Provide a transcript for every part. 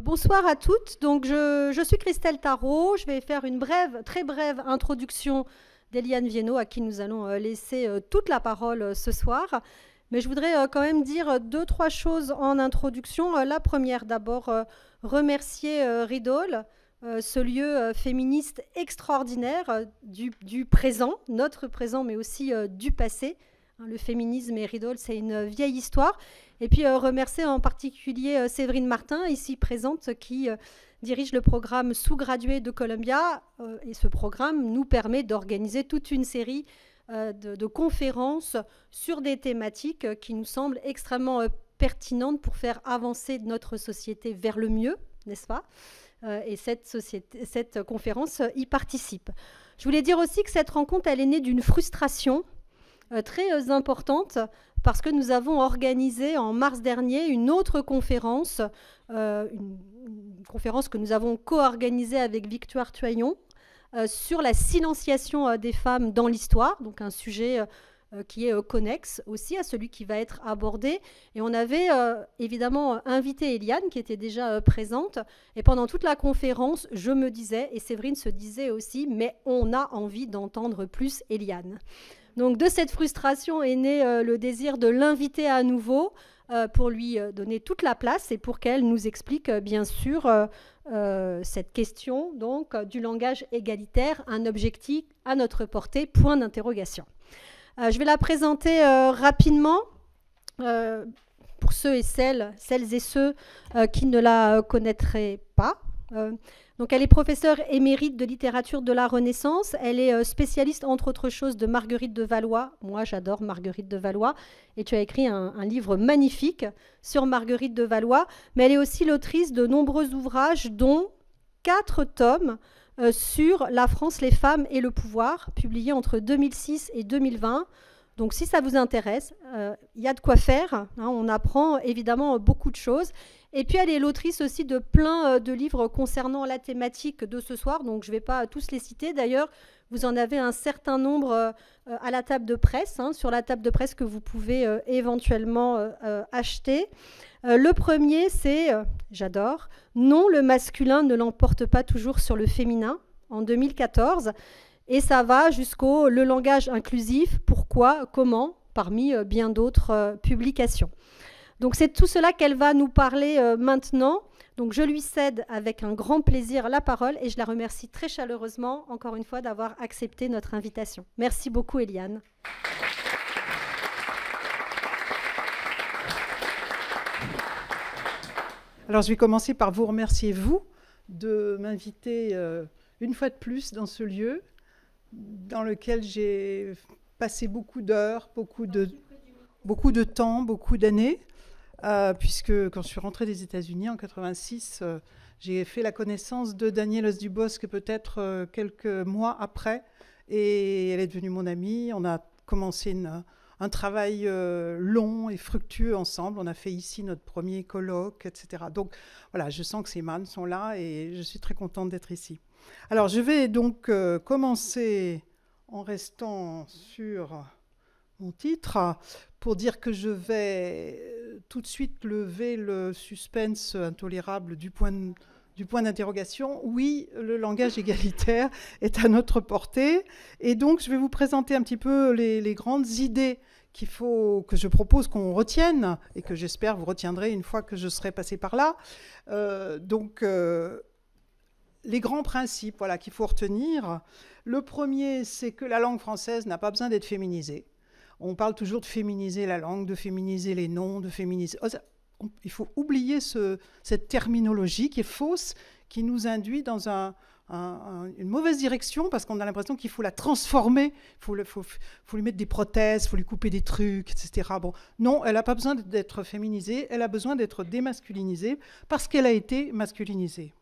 Bonsoir à toutes. Donc, je suis Christelle Tarot. Je vais faire une très brève introduction d'Eliane Viennot, à qui nous allons laisser toute la parole ce soir. Mais je voudrais quand même dire deux, trois choses en introduction. La première, d'abord, remercier Ridol, ce lieu féministe extraordinaire du présent, notre présent, mais aussi du passé. Le féminisme et Ridol, c'est une vieille histoire. Et puis remercier en particulier Séverine Martin, ici présente, qui dirige le programme sous-gradué de Columbia. Et ce programme nous permet d'organiser toute une série de conférences sur des thématiques qui nous semblent extrêmement pertinentes pour faire avancer notre société vers le mieux, n'est-ce pas? Et cette conférence y participe. Je voulais dire aussi que cette rencontre, elle est née d'une frustration très importante, parce que nous avons organisé en mars dernier une autre conférence, une conférence que nous avons co-organisée avec Victoire Tuaillon, sur la silenciation des femmes dans l'histoire, donc un sujet qui est connexe aussi à celui qui va être abordé. Et on avait évidemment invité Eliane, qui était déjà présente, et pendant toute la conférence, je me disais, et Séverine se disait aussi, mais on a envie d'entendre plus Eliane. Donc de cette frustration est né le désir de l'inviter à nouveau pour lui donner toute la place et pour qu'elle nous explique bien sûr cette question donc, du langage égalitaire, un objectif à notre portée, point d'interrogation. Je vais la présenter rapidement pour ceux et celles et ceux qui ne la connaîtraient pas. Donc elle est professeure émérite de littérature de la Renaissance. Elle est spécialiste, entre autres choses, de Marguerite de Valois. Moi, j'adore Marguerite de Valois. Et tu as écrit un livre magnifique sur Marguerite de Valois. Mais elle est aussi l'autrice de nombreux ouvrages, dont 4 tomes sur la France, les femmes et le pouvoir, publiés entre 2006 et 2020. Donc si ça vous intéresse, il y a de quoi faire. Hein, on apprend évidemment beaucoup de choses. Et puis elle est l'autrice aussi de plein de livres concernant la thématique de ce soir. Donc je ne vais pas tous les citer. D'ailleurs, vous en avez un certain nombre à la table de presse, sur la table de presse que vous pouvez éventuellement acheter. Le premier, c'est, j'adore, Non, le masculin ne l'emporte pas toujours sur le féminin, en 2014. Et ça va jusqu'au Le langage inclusif, pourquoi, comment, parmi bien d'autres publications. Donc c'est tout cela qu'elle va nous parler maintenant. Donc je lui cède avec un grand plaisir la parole et je la remercie très chaleureusement, encore une fois, d'avoir accepté notre invitation. Merci beaucoup, Eliane. Alors je vais commencer par vous remercier, vous, de m'inviter une fois de plus dans ce lieu, dans lequel j'ai passé beaucoup d'heures, beaucoup de temps, beaucoup d'années, puisque quand je suis rentrée des États-Unis en 86, j'ai fait la connaissance de Danielle Osdubosc peut-être quelques mois après, et elle est devenue mon amie. On a commencé un travail long et fructueux ensemble. On a fait ici notre premier colloque, etc. Donc voilà, je sens que ces mannes sont là et je suis très contente d'être ici. Alors, je vais donc commencer en restant sur mon titre pour dire que je vais tout de suite lever le suspense intolérable du point d'interrogation. Oui, le langage égalitaire est à notre portée. Et donc, je vais vous présenter un petit peu les grandes idées que je propose qu'on retienne et que j'espère vous retiendrez une fois que je serai passée par là. Les grands principes voilà, qu'il faut retenir. Le premier, c'est que la langue française n'a pas besoin d'être féminisée. On parle toujours de féminiser la langue, de féminiser les noms, de féminiser... Il faut oublier cette terminologie qui est fausse, qui nous induit dans une mauvaise direction, parce qu'on a l'impression qu'il faut la transformer, il faut lui mettre des prothèses, il faut lui couper des trucs, etc. Bon, non, elle n'a pas besoin d'être féminisée, elle a besoin d'être démasculinisée, parce qu'elle a été masculinisée.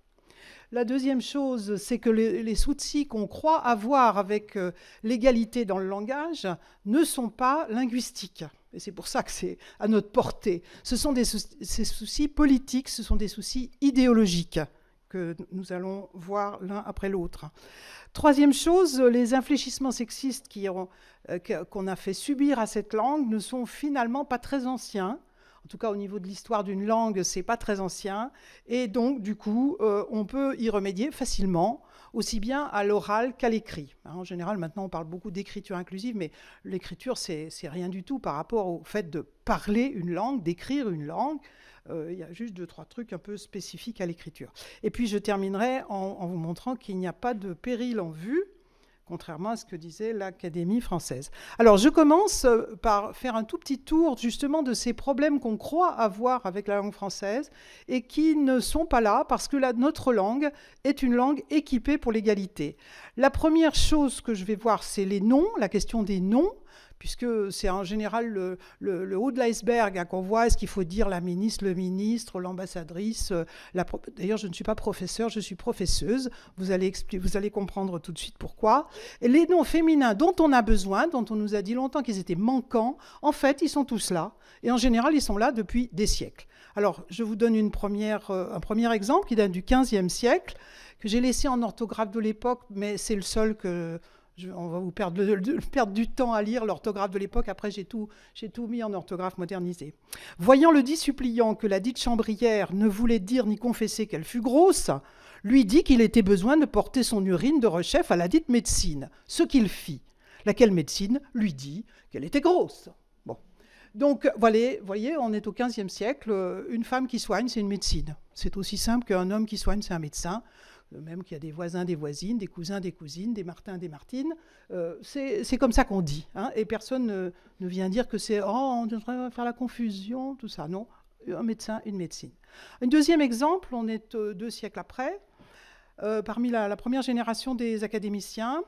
La deuxième chose, c'est que les soucis qu'on croit avoir avec l'égalité dans le langage ne sont pas linguistiques. Et c'est pour ça que c'est à notre portée. Ce sont ces soucis politiques, ce sont des soucis idéologiques que nous allons voir l'un après l'autre. Troisième chose, les infléchissements sexistes qu'on a fait subir à cette langue ne sont finalement pas très anciens. En tout cas, au niveau de l'histoire d'une langue, c'est pas très ancien. Et donc, du coup, on peut y remédier facilement, aussi bien à l'oral qu'à l'écrit. En général, maintenant, on parle beaucoup d'écriture inclusive, mais l'écriture, c'est rien du tout par rapport au fait de parler une langue, d'écrire une langue. Il y a juste 2-3 trucs un peu spécifiques à l'écriture. Et puis, je terminerai en vous montrant qu'il n'y a pas de péril en vue, contrairement à ce que disait l'Académie française. Alors, je commence par faire un tout petit tour, justement, de ces problèmes qu'on croit avoir avec la langue française et qui ne sont pas là parce que notre langue est une langue équipée pour l'égalité. La première chose que je vais voir, c'est les noms, la question des noms, puisque c'est en général le haut de l'iceberg qu'on voit. Est-ce qu'il faut dire la ministre, le ministre, l'ambassadrice D'ailleurs, je ne suis pas professeure, je suis professeuse. Vous allez comprendre tout de suite pourquoi. Et les noms féminins dont on a besoin, dont on nous a dit longtemps qu'ils étaient manquants, en fait, ils sont tous là. Et en général, ils sont là depuis des siècles. Alors, je vous donne un premier exemple qui date du XVe siècle, que j'ai laissé en orthographe de l'époque, mais c'est le seul que... on va vous perdre du temps à lire l'orthographe de l'époque. Après, j'ai tout mis en orthographe modernisée. Voyant le dit suppliant que la dite chambrière ne voulait dire ni confesser qu'elle fut grosse, lui dit qu'il était besoin de porter son urine de rechef à la dite médecine, ce qu'il fit. Laquelle médecine lui dit qu'elle était grosse. Bon. Donc, voyez, on est au XVe siècle. Une femme qui soigne, c'est une médecine. C'est aussi simple qu'un homme qui soigne, c'est un médecin. Même qu'il y a des voisins, des voisines, des cousins, des cousines, des Martins, des Martines. C'est comme ça qu'on dit. Hein, et personne ne vient dire que c'est « oh, on devrait faire la confusion », tout ça. Non, un médecin, une médecine. Un deuxième exemple, on est 2 siècles après. Parmi la première génération des académiciens,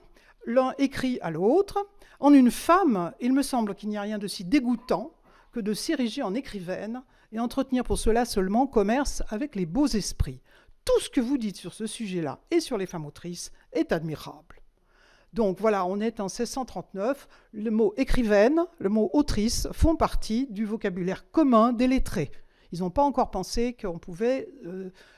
l'un écrit à l'autre « En une femme, il me semble qu'il n'y a rien de si dégoûtant que de s'ériger en écrivaine et entretenir pour cela seulement commerce avec les beaux esprits. » Tout ce que vous dites sur ce sujet-là et sur les femmes autrices est admirable. Donc voilà, on est en 1639. Le mot écrivaine, le mot autrice font partie du vocabulaire commun des lettrés. Ils n'ont pas encore pensé qu'on pouvait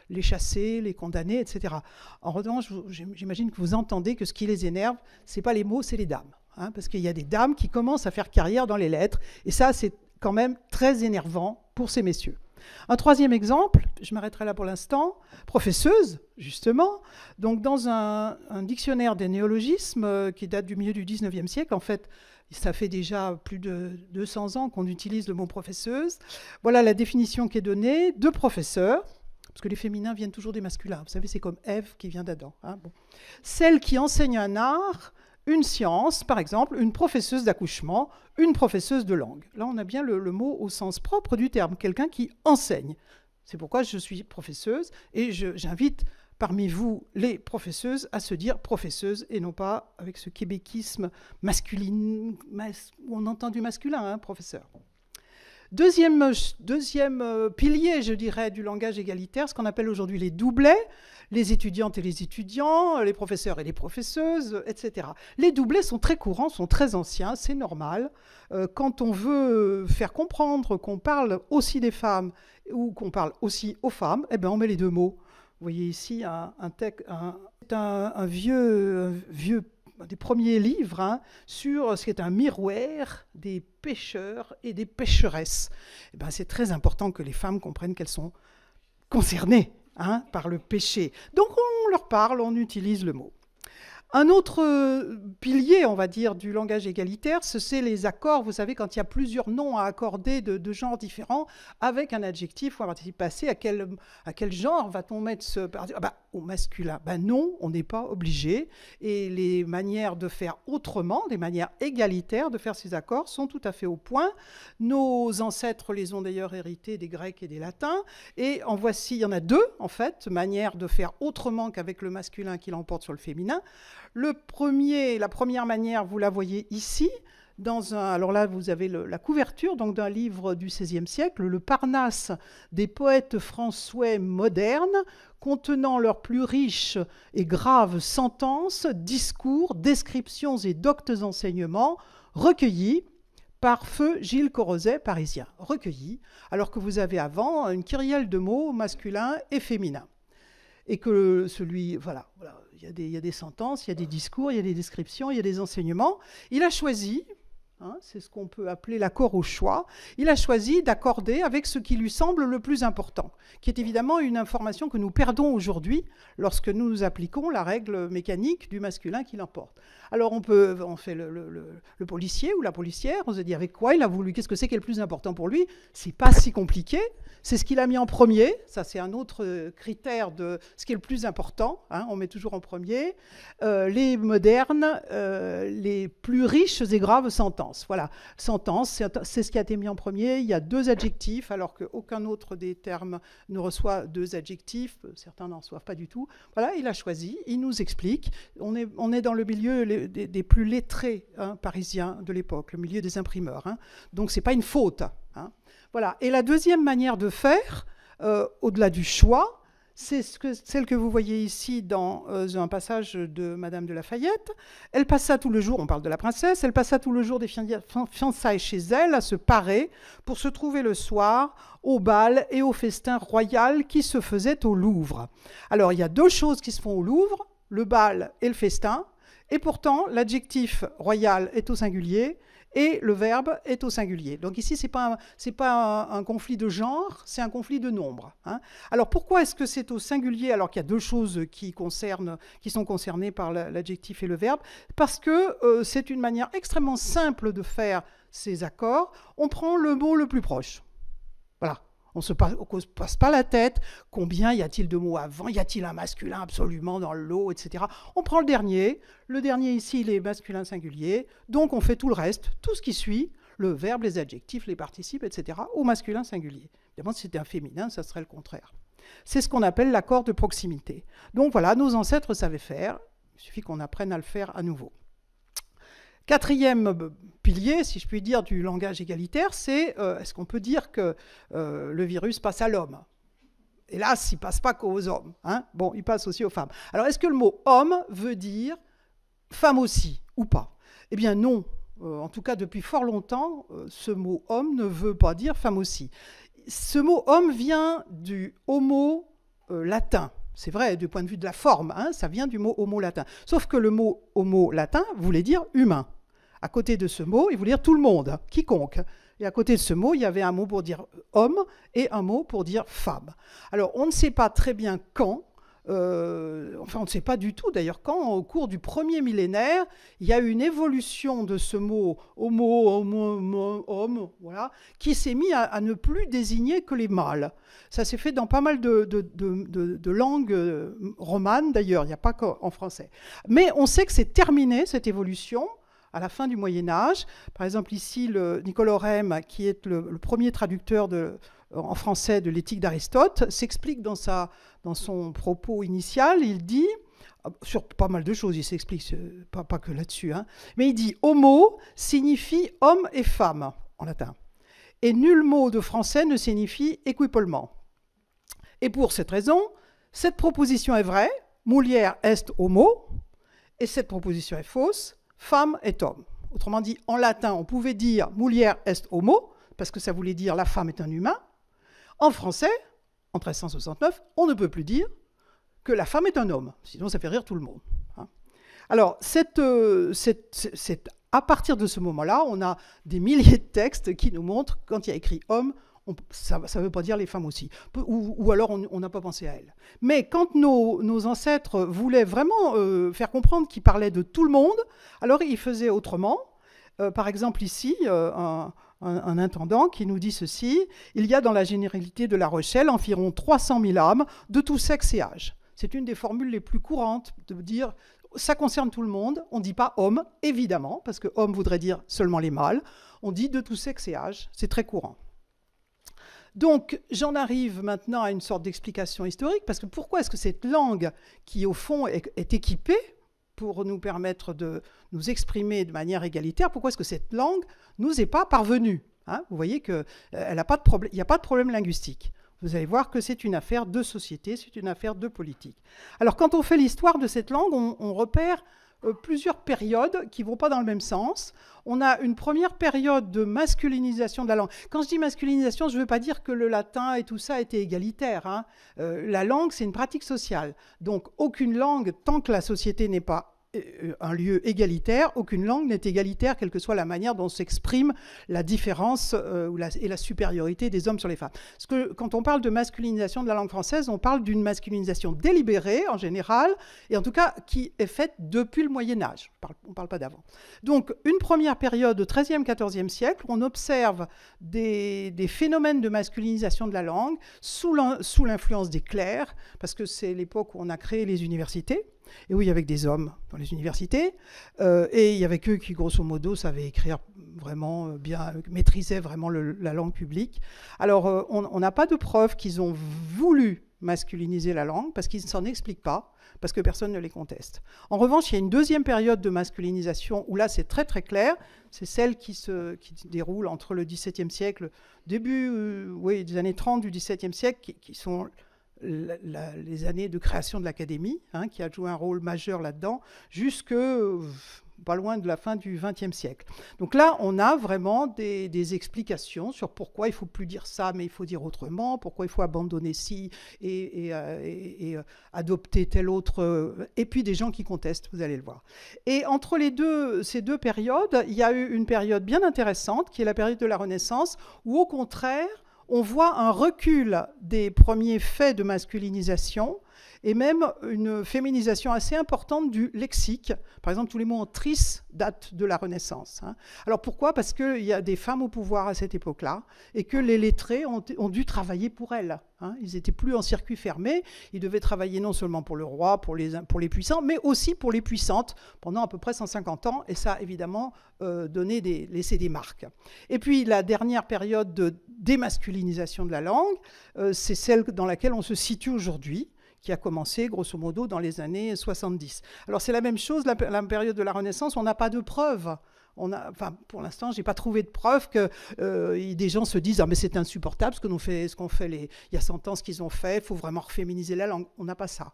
les chasser, les condamner, etc. En revanche, j'imagine que vous entendez que ce qui les énerve, ce n'est pas les mots, c'est les dames. Hein, parce qu'il y a des dames qui commencent à faire carrière dans les lettres. Et ça, c'est quand même très énervant pour ces messieurs. Un troisième exemple, je m'arrêterai là pour l'instant, professeuse, justement. Donc, dans un dictionnaire des néologismes qui date du milieu du 19e siècle, en fait, ça fait déjà plus de 200 ans qu'on utilise le mot professeuse. Voilà la définition qui est donnée de professeur, parce que les féminins viennent toujours des masculins. Vous savez, c'est comme Ève qui vient d'Adam. Hein, bon. Celle qui enseigne un art, une science, par exemple, une professeuse d'accouchement, une professeuse de langue. Là, on a bien le mot au sens propre du terme, quelqu'un qui enseigne. C'est pourquoi je suis professeuse et j'invite parmi vous les professeuses à se dire professeuse et non pas avec ce québéquisme masculin, où on entend du masculin, hein, professeur. Deuxième pilier, je dirais, du langage égalitaire, ce qu'on appelle aujourd'hui les doublets, les étudiantes et les étudiants, les professeurs et les professeuses, etc. Les doublets sont très courants, sont très anciens, c'est normal. Quand on veut faire comprendre qu'on parle aussi des femmes ou qu'on parle aussi aux femmes, eh bien on met les deux mots. Vous voyez ici un vieux des premiers livres hein, sur ce qui est un miroir des pêcheurs et des pêcheresses. Eh ben, c'est très important que les femmes comprennent qu'elles sont concernées hein, par le péché. Donc on leur parle, on utilise le mot. Un autre pilier, on va dire, du langage égalitaire, c'est les accords. Vous savez, quand il y a plusieurs noms à accorder de genres différents, avec un adjectif ou un participe passé, à quel genre va-t-on mettre ce participe au masculin. Non, on n'est pas obligé. Et les manières de faire autrement, des manières égalitaires de faire ces accords, sont tout à fait au point. Nos ancêtres les ont d'ailleurs hérités des Grecs et des Latins. Et en voici, il y en a deux, en fait, manières de faire autrement qu'avec le masculin qui l'emporte sur le féminin. La première manière, vous la voyez ici. Alors là, vous avez la couverture d'un livre du XVIe siècle, le Parnasse des poètes français modernes, contenant leurs plus riches et graves sentences, discours, descriptions et doctes enseignements, recueillis par feu Gilles Corrozet, parisien. Recueillis, alors que vous avez avant une kyrielle de mots masculins et féminins. Et que il y a des sentences, il y a des discours, il y a des descriptions, il y a des enseignements. Il a choisi hein, c'est ce qu'on peut appeler l'accord au choix. Il a choisi d'accorder avec ce qui lui semble le plus important, qui est évidemment une information que nous perdons aujourd'hui lorsque nous appliquons la règle mécanique du masculin qui l'emporte. Alors on fait le policier ou la policière, on se dit avec quoi il a voulu, qu'est-ce que c'est qui est le plus important pour lui. C'est pas si compliqué, c'est ce qu'il a mis en premier, ça c'est un autre critère de ce qui est le plus important, hein, on met toujours en premier. Les modernes, les plus riches et graves sentences. Voilà, sentence, c'est ce qui a été mis en premier. Il y a 2 adjectifs, alors qu'aucun autre des termes ne reçoit 2 adjectifs. Certains n'en reçoivent pas du tout. Voilà, il a choisi, il nous explique. On est dans le milieu des plus lettrés, hein, parisiens de l'époque, le milieu des imprimeurs. Hein. Donc, ce n'est pas une faute. Hein. Voilà. Et la deuxième manière de faire, au-delà du choix, c'est celle que vous voyez ici dans un passage de Madame de Lafayette. Elle passa tout le jour, on parle de la princesse, elle passa tout le jour des fiançailles chez elle à se parer pour se trouver le soir au bal et au festin royal qui se faisait au Louvre. Alors, il y a 2 choses qui se font au Louvre, le bal et le festin, et pourtant, l'adjectif royal est au singulier et le verbe est au singulier. Donc ici, ce n'est pas un conflit de genre, c'est un conflit de nombre. Hein. Alors pourquoi est-ce que c'est au singulier alors qu'il y a 2 choses qui sont concernées par l'adjectif et le verbe? Parce que c'est une manière extrêmement simple de faire ces accords. On prend le mot le plus proche. Voilà. On ne se passe pas la tête. Combien y a-t-il de mots avant? Y a-t-il un masculin absolument dans le lot, etc. On prend le dernier. Le dernier ici, il est masculin singulier. Donc, on fait tout le reste, tout ce qui suit, le verbe, les adjectifs, les participes, etc., au masculin singulier. Évidemment, si c'était un féminin, ça serait le contraire. C'est ce qu'on appelle l'accord de proximité. Donc, voilà, nos ancêtres savaient faire. Il suffit qu'on apprenne à le faire à nouveau. 4e pilier, si je puis dire, du langage égalitaire, c'est est-ce qu'on peut dire que le virus passe à l'homme? Hélas, il ne passe pas qu'aux hommes. Hein. Bon, il passe aussi aux femmes. Alors, est-ce que le mot « homme » veut dire « femme aussi » ou pas? Eh bien non. En tout cas, depuis fort longtemps, ce mot « homme » ne veut pas dire « femme aussi ». Ce mot « homme » vient du homo latin. C'est vrai, du point de vue de la forme, hein, ça vient du mot homo latin. Sauf que le mot homo latin voulait dire humain. À côté de ce mot, il voulait dire tout le monde, quiconque. Et à côté de ce mot, il y avait un mot pour dire homme et un mot pour dire femme. Alors, on ne sait pas très bien quand, enfin, on ne sait pas du tout d'ailleurs quand, au cours du 1er millénaire, il y a eu une évolution de ce mot homme, voilà, qui s'est mis à ne plus désigner que les mâles. Ça s'est fait dans pas mal de langues romanes d'ailleurs, il n'y a pas qu'en français. Mais on sait que c'est terminé cette évolution à la fin du Moyen-Âge. Par exemple, ici, Nicole Orem, qui est le premier traducteur en français de l'éthique d'Aristote, s'explique dans son propos initial. Il dit, sur pas mal de choses, il s'explique, pas que là-dessus, hein, mais il dit « homo » signifie « homme et femme » en latin. Et nul mot de français ne signifie « équipolement ». Et pour cette raison, cette proposition est vraie, « mulier est homo », et cette proposition est fausse, femme est homme. Autrement dit, en latin, on pouvait dire mulier est homo, parce que ça voulait dire la femme est un humain. En français, en 1369, on ne peut plus dire que la femme est un homme, sinon ça fait rire tout le monde. Alors, à partir de ce moment-là, on a des milliers de textes qui nous montrent quand il y a écrit homme, ça ne veut pas dire les femmes aussi. Ou alors on n'a pas pensé à elles. Mais quand nos ancêtres voulaient vraiment faire comprendre qu'ils parlaient de tout le monde, alors ils faisaient autrement. Par exemple ici, un intendant qui nous dit ceci: il y a dans la généralité de La Rochelle environ 300 000 âmes de tout sexe et âge. C'est une des formules les plus courantes de dire ça concerne tout le monde. On ne dit pas homme, évidemment, parce que homme voudrait dire seulement les mâles. On dit de tout sexe et âge. C'est très courant. Donc, j'en arrive maintenant à une sorte d'explication historique, parce que pourquoi est-ce que cette langue, qui au fond est équipée pour nous permettre de nous exprimer de manière égalitaire, pourquoi est-ce que cette langue ne nous est pas parvenue, hein? Vous voyez qu'il n'y a pas de problème linguistique. Vous allez voir que c'est une affaire de société, c'est une affaire de politique. Alors, quand on fait l'histoire de cette langue, on repère plusieurs périodes qui ne vont pas dans le même sens. On a une première période de masculinisation de la langue. Quand je dis masculinisation, je ne veux pas dire que le latin et tout ça était égalitaire. Hein. La langue, c'est une pratique sociale. Donc, aucune langue, tant que la société n'est pas un lieu égalitaire. Aucune langue n'est égalitaire, quelle que soit la manière dont s'exprime la différence et la supériorité des hommes sur les femmes. Parce que quand on parle de masculinisation de la langue française, on parle d'une masculinisation délibérée en général, et en tout cas qui est faite depuis le Moyen-Âge. On ne parle pas d'avant. Donc une première période au XIIIe, XIVe siècle, on observe des phénomènes de masculinisation de la langue sous l'influence des clercs, parce que c'est l'époque où on a créé les universités, et oui, avec des hommes dans les universités, et il y avait eux qui, grosso modo, savaient écrire vraiment bien, maîtrisaient vraiment la langue publique. Alors, on n'a pas de preuve qu'ils ont voulu masculiniser la langue, parce qu'ils ne s'en expliquent pas, parce que personne ne les conteste. En revanche, il y a une deuxième période de masculinisation, où là, c'est très très clair, c'est celle qui déroule entre le XVIIe siècle, début des années 30 du XVIIe siècle, qui sont les années de création de l'Académie, qui a joué un rôle majeur là-dedans, jusque pas loin de la fin du XXe siècle. Donc là, on a vraiment des explications sur pourquoi il ne faut plus dire ça, mais il faut dire autrement, pourquoi il faut abandonner ci et adopter tel autre, et puis des gens qui contestent, vous allez le voir. Et entre ces deux périodes, il y a eu une période bien intéressante, qui est la période de la Renaissance, où au contraire, on voit un recul des premiers faits de masculinisation et même une féminisation assez importante du lexique. Par exemple, tous les mots en tris datent de la Renaissance. Alors pourquoi ? Parce qu'il y a des femmes au pouvoir à cette époque-là et que les lettrés ont dû travailler pour elles. Ils n'étaient plus en circuit fermé, ils devaient travailler non seulement pour le roi, pour les puissants, mais aussi pour les puissantes pendant à peu près 150 ans, et ça a évidemment laissé des marques. Et puis la dernière période de démasculinisation de la langue, c'est celle dans laquelle on se situe aujourd'hui, qui a commencé, grosso modo, dans les années 70. Alors, c'est la même chose, la période de la Renaissance, on n'a pas de preuves. Pour l'instant, je n'ai pas trouvé de preuves que des gens se disent « Ah, mais c'est insupportable ce qu'on fait il y a 100 ans, ce qu'ils ont fait, il faut vraiment reféminiser la langue. » On n'a pas ça.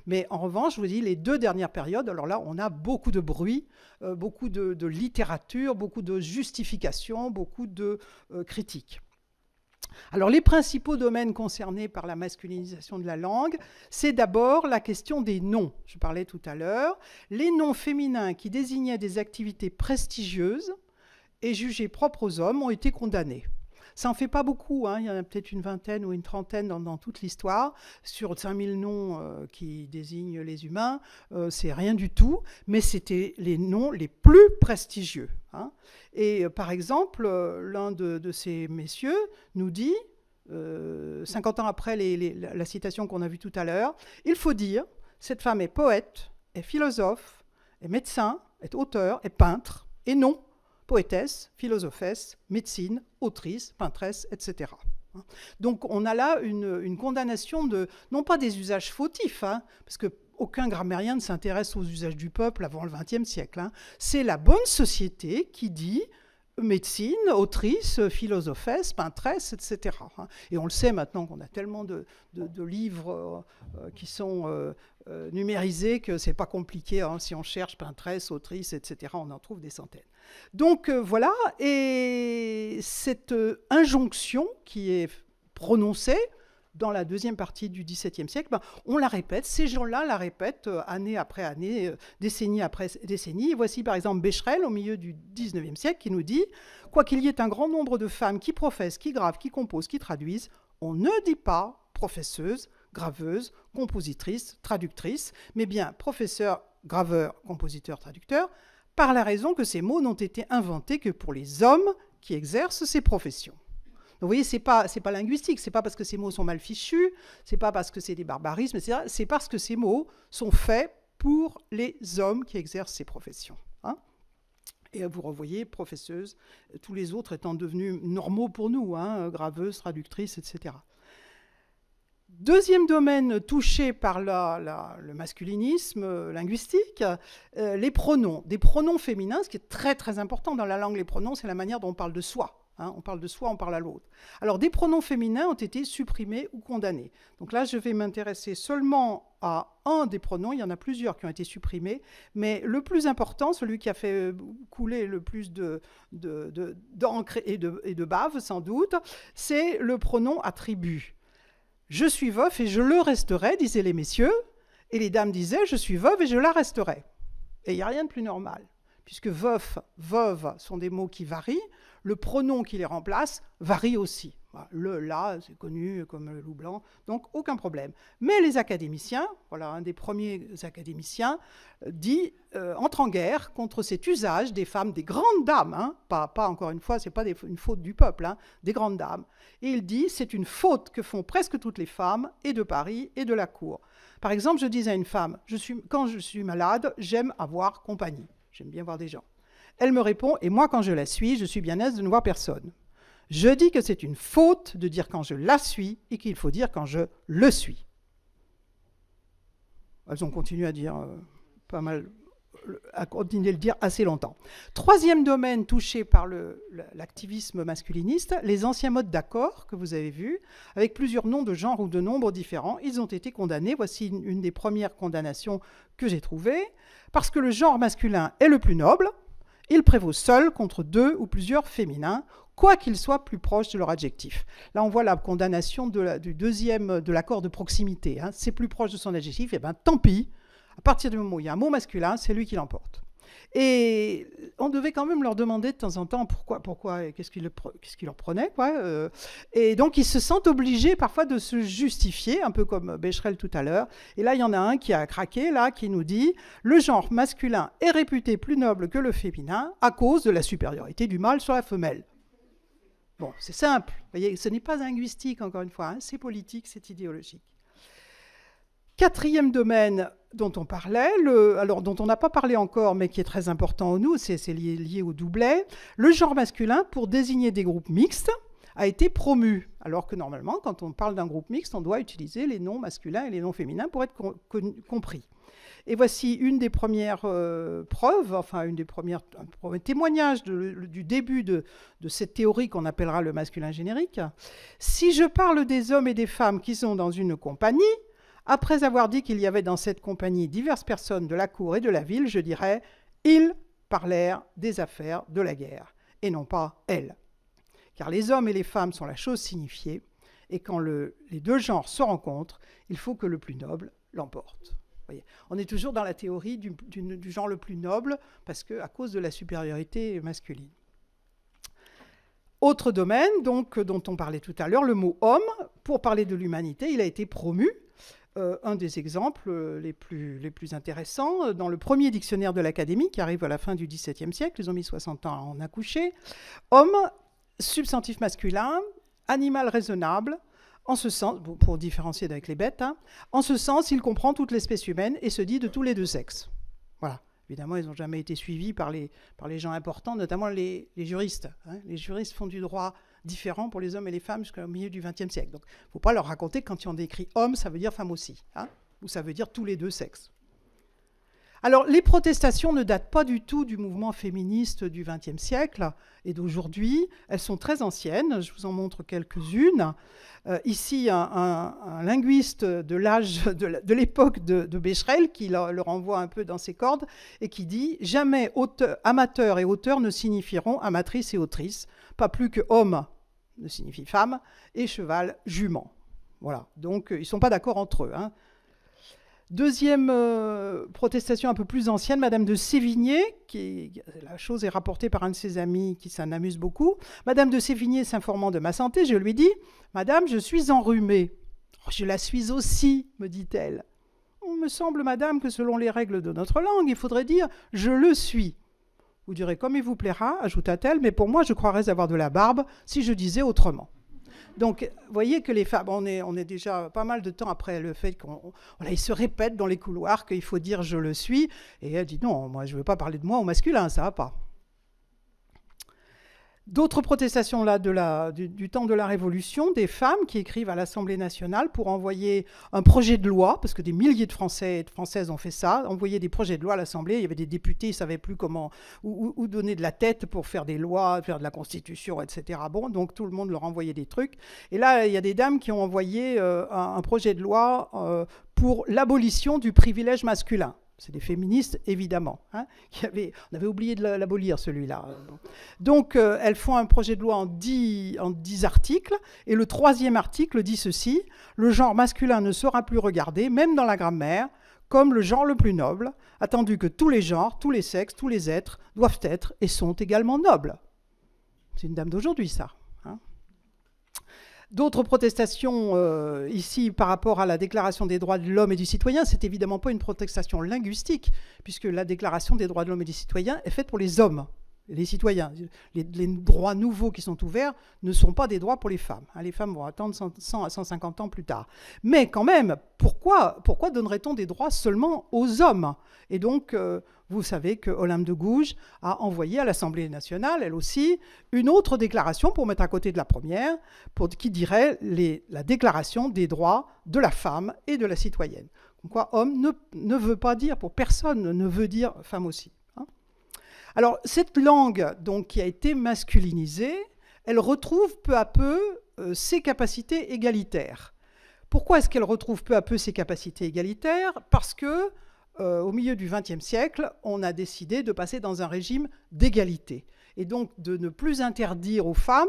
Mais en revanche, je vous dis, les deux dernières périodes, alors là, on a beaucoup de bruit, beaucoup de littérature, beaucoup de justifications, beaucoup de critiques. Alors, les principaux domaines concernés par la masculinisation de la langue, c'est d'abord la question des noms. Je parlais tout à l'heure. Les noms féminins qui désignaient des activités prestigieuses et jugées propres aux hommes ont été condamnés. Ça n'en fait pas beaucoup, il y en a peut-être une vingtaine ou une trentaine dans toute l'histoire. Sur 5000 noms qui désignent les humains, c'est rien du tout, mais c'était les noms les plus prestigieux. Et par exemple, l'un de ces messieurs nous dit, 50 ans après la citation qu'on a vue tout à l'heure, il faut dire, cette femme est poète, est philosophe, est médecin, est auteur, est peintre, et non poétesse, philosophesse, médecine, autrice, peintresse, etc. Donc on a là une condamnation non pas des usages fautifs, parce qu'aucun grammairien ne s'intéresse aux usages du peuple avant le XXe siècle. C'est la bonne société qui dit médecine, autrice, philosophesse, peintresse, etc. Et on le sait maintenant qu'on a tellement de livres qui sont numérisés que c'est pas compliqué. Si on cherche peintresse, autrice, etc., on en trouve des centaines. Donc voilà, et cette injonction qui est prononcée dans la deuxième partie du XVIIe siècle, on la répète, ces gens-là la répètent année après année, décennie après décennie. Et voici par exemple Becherel, au milieu du XIXe siècle, qui nous dit « Quoiqu'il y ait un grand nombre de femmes qui professent, qui gravent, qui composent, qui traduisent, on ne dit pas professeuse, graveuse, compositrice, traductrice, mais bien professeur, graveur, compositeur, traducteur, par la raison que ces mots n'ont été inventés que pour les hommes qui exercent ces professions. » Donc, vous voyez, c'est pas linguistique, c'est pas parce que ces mots sont mal fichus, c'est pas parce que c'est des barbarismes, etc. C'est parce que ces mots sont faits pour les hommes qui exercent ces professions. Et vous revoyez, professeuse, tous les autres étant devenus normaux pour nous, graveuses, traductrices, etc. Deuxième domaine touché par le masculinisme linguistique, les pronoms. Des pronoms féminins, ce qui est très très important dans la langue, les pronoms, c'est la manière dont on parle de soi. On parle de soi, on parle à l'autre. Alors, des pronoms féminins ont été supprimés ou condamnés. Donc là, je vais m'intéresser seulement à un des pronoms. Il y en a plusieurs qui ont été supprimés, mais le plus important, celui qui a fait couler le plus d'encre et de bave, sans doute, c'est le pronom attribut. Je suis veuf et je le resterai, disaient les messieurs, et les dames disaient, je suis veuve et je la resterai. Et il n'y a rien de plus normal, puisque veuf, veuve sont des mots qui varient, le pronom qui les remplace varie aussi. Le, là, c'est connu comme le loup blanc, donc aucun problème. Mais les académiciens, voilà, un des premiers académiciens, entre en guerre contre cet usage des femmes, des grandes dames, hein, pas encore une fois, ce n'est pas une faute du peuple, hein, des grandes dames. Et il dit, c'est une faute que font presque toutes les femmes, et de Paris, et de la cour. Par exemple, je dis à une femme, quand je suis malade, j'aime avoir compagnie, j'aime bien voir des gens. Elle me répond, et moi, quand je la suis, je suis bien aise de ne voir personne. Je dis que c'est une faute de dire quand je la suis et qu'il faut dire quand je le suis. Elles ont continué à dire pas mal, à continuer de le dire assez longtemps. Troisième domaine touché par l'activisme masculiniste, les anciens modes d'accord que vous avez vus, avec plusieurs noms de genre ou de nombres différents, ils ont été condamnés. Voici une des premières condamnations que j'ai trouvées. Parce que le genre masculin est le plus noble, il prévaut seul contre deux ou plusieurs féminins, quoi qu'ils soient plus proches de leur adjectif. Là, on voit la condamnation du deuxième de l'accord de proximité. Hein. C'est plus proche de son adjectif, et bien tant pis. À partir du moment où il y a un mot masculin, c'est lui qui l'emporte. Et on devait quand même leur demander de temps en temps pourquoi qu'est-ce qu'ils leur prenaient. Et donc, ils se sentent obligés parfois de se justifier, un peu comme Becherel tout à l'heure. Et là, il y en a un qui a craqué, là, qui nous dit « Le genre masculin est réputé plus noble que le féminin à cause de la supériorité du mâle sur la femelle. » Bon, c'est simple. Vous voyez, ce n'est pas linguistique, encore une fois. Hein, c'est politique, c'est idéologique. Quatrième domaine dont on parlait, dont on n'a pas parlé encore, mais qui est très important en nous, c'est lié au doublet. Le genre masculin, pour désigner des groupes mixtes, a été promu. Alors que normalement, quand on parle d'un groupe mixte, on doit utiliser les noms masculins et les noms féminins pour être compris. Et voici une des premières preuves, enfin un témoignage du début de cette théorie qu'on appellera le masculin générique. Si je parle des hommes et des femmes qui sont dans une compagnie, après avoir dit qu'il y avait dans cette compagnie diverses personnes de la cour et de la ville, je dirais « ils parlèrent des affaires de la guerre » et non pas « elles ». Car les hommes et les femmes sont la chose signifiée, et quand les deux genres se rencontrent, il faut que le plus noble l'emporte. Voyez, on est toujours dans la théorie du genre le plus noble, parce qu'à cause de la supériorité masculine. Autre domaine, donc, dont on parlait tout à l'heure, le mot « homme », pour parler de l'humanité, il a été promu. Un des exemples les plus intéressants, dans le premier dictionnaire de l'Académie, qui arrive à la fin du XVIIe siècle, ils ont mis 60 ans à en accoucher, homme, substantif masculin, animal raisonnable, en ce sens, pour différencier avec les bêtes, hein, en ce sens, il comprend toute l'espèce humaine et se dit de tous les deux sexes. Voilà. Évidemment, ils n'ont jamais été suivis par les gens importants, notamment les juristes. Hein. Les juristes font du droit différent pour les hommes et les femmes jusqu'au milieu du XXe siècle. Donc, il ne faut pas leur raconter que quand on décrit homme, ça veut dire femme aussi, hein, ou ça veut dire tous les deux sexes. Alors, les protestations ne datent pas du tout du mouvement féministe du XXe siècle et d'aujourd'hui. Elles sont très anciennes. Je vous en montre quelques-unes. Ici, un linguiste de l'époque de Becherel qui le renvoie un peu dans ses cordes et qui dit « Jamais amateur et auteur ne signifieront amatrice et autrice, pas plus que homme ne signifie femme et cheval jument. » Voilà. Donc, ils ne sont pas d'accord entre eux, hein. Deuxième protestation un peu plus ancienne, Madame de Sévigné, la chose est rapportée par un de ses amis qui s'en amuse beaucoup. Madame de Sévigné s'informant de ma santé, je lui dis « Madame, je suis enrhumée. Oh, »« Je la suis aussi, me dit-elle. Il me semble, madame, que selon les règles de notre langue, il faudrait dire « je le suis ». Vous direz « comme il vous plaira », ajouta-t-elle, mais pour moi, je croirais avoir de la barbe si je disais autrement. Donc, vous voyez que les femmes, on est déjà pas mal de temps après le fait qu'ils se répètent dans les couloirs qu'il faut dire « je le suis ». Et elle dit « non, moi je ne veux pas parler de moi au masculin, ça ne va pas ». D'autres protestations là du temps de la Révolution, des femmes qui écrivent à l'Assemblée nationale pour envoyer un projet de loi, parce que des milliers de Français et de Françaises ont fait ça, envoyer des projets de loi à l'Assemblée. Il y avait des députés, ils ne savaient plus comment, où donner de la tête pour faire des lois, faire de la Constitution, etc. Bon, donc tout le monde leur envoyait des trucs. Et là, il y a des dames qui ont envoyé un projet de loi pour l'abolition du privilège masculin. C'est des féministes, évidemment. Hein, on avait oublié de l'abolir, celui-là. Donc, elles font un projet de loi en 10 articles. Et le 3e article dit ceci. « Le genre masculin ne sera plus regardé, même dans la grammaire, comme le genre le plus noble, attendu que tous les genres, tous les sexes, tous les êtres doivent être et sont également nobles. C'est une dame d'aujourd'hui, ça. Hein. D'autres protestations ici par rapport à la Déclaration des droits de l'homme et du citoyen, c'est évidemment pas une protestation linguistique, puisque la Déclaration des droits de l'homme et du citoyen est faite pour les hommes, les citoyens. Les droits nouveaux qui sont ouverts ne sont pas des droits pour les femmes. Hein, les femmes vont attendre 100 à 150 ans plus tard. Mais quand même, pourquoi donnerait-on des droits seulement aux hommes? Et donc, vous savez que Olympe de Gouges a envoyé à l'Assemblée nationale, elle aussi, une autre déclaration pour mettre à côté de la première, qui dirait la déclaration des droits de la femme et de la citoyenne. Donc quoi, homme ne veut pas dire, pour personne, ne veut dire femme aussi. Hein. Alors, cette langue donc, qui a été masculinisée, elle retrouve peu à peu ses capacités égalitaires. Pourquoi est-ce qu'elle retrouve peu à peu ses capacités égalitaires? Parce que au milieu du XXe siècle, on a décidé de passer dans un régime d'égalité. Et donc de ne plus interdire aux femmes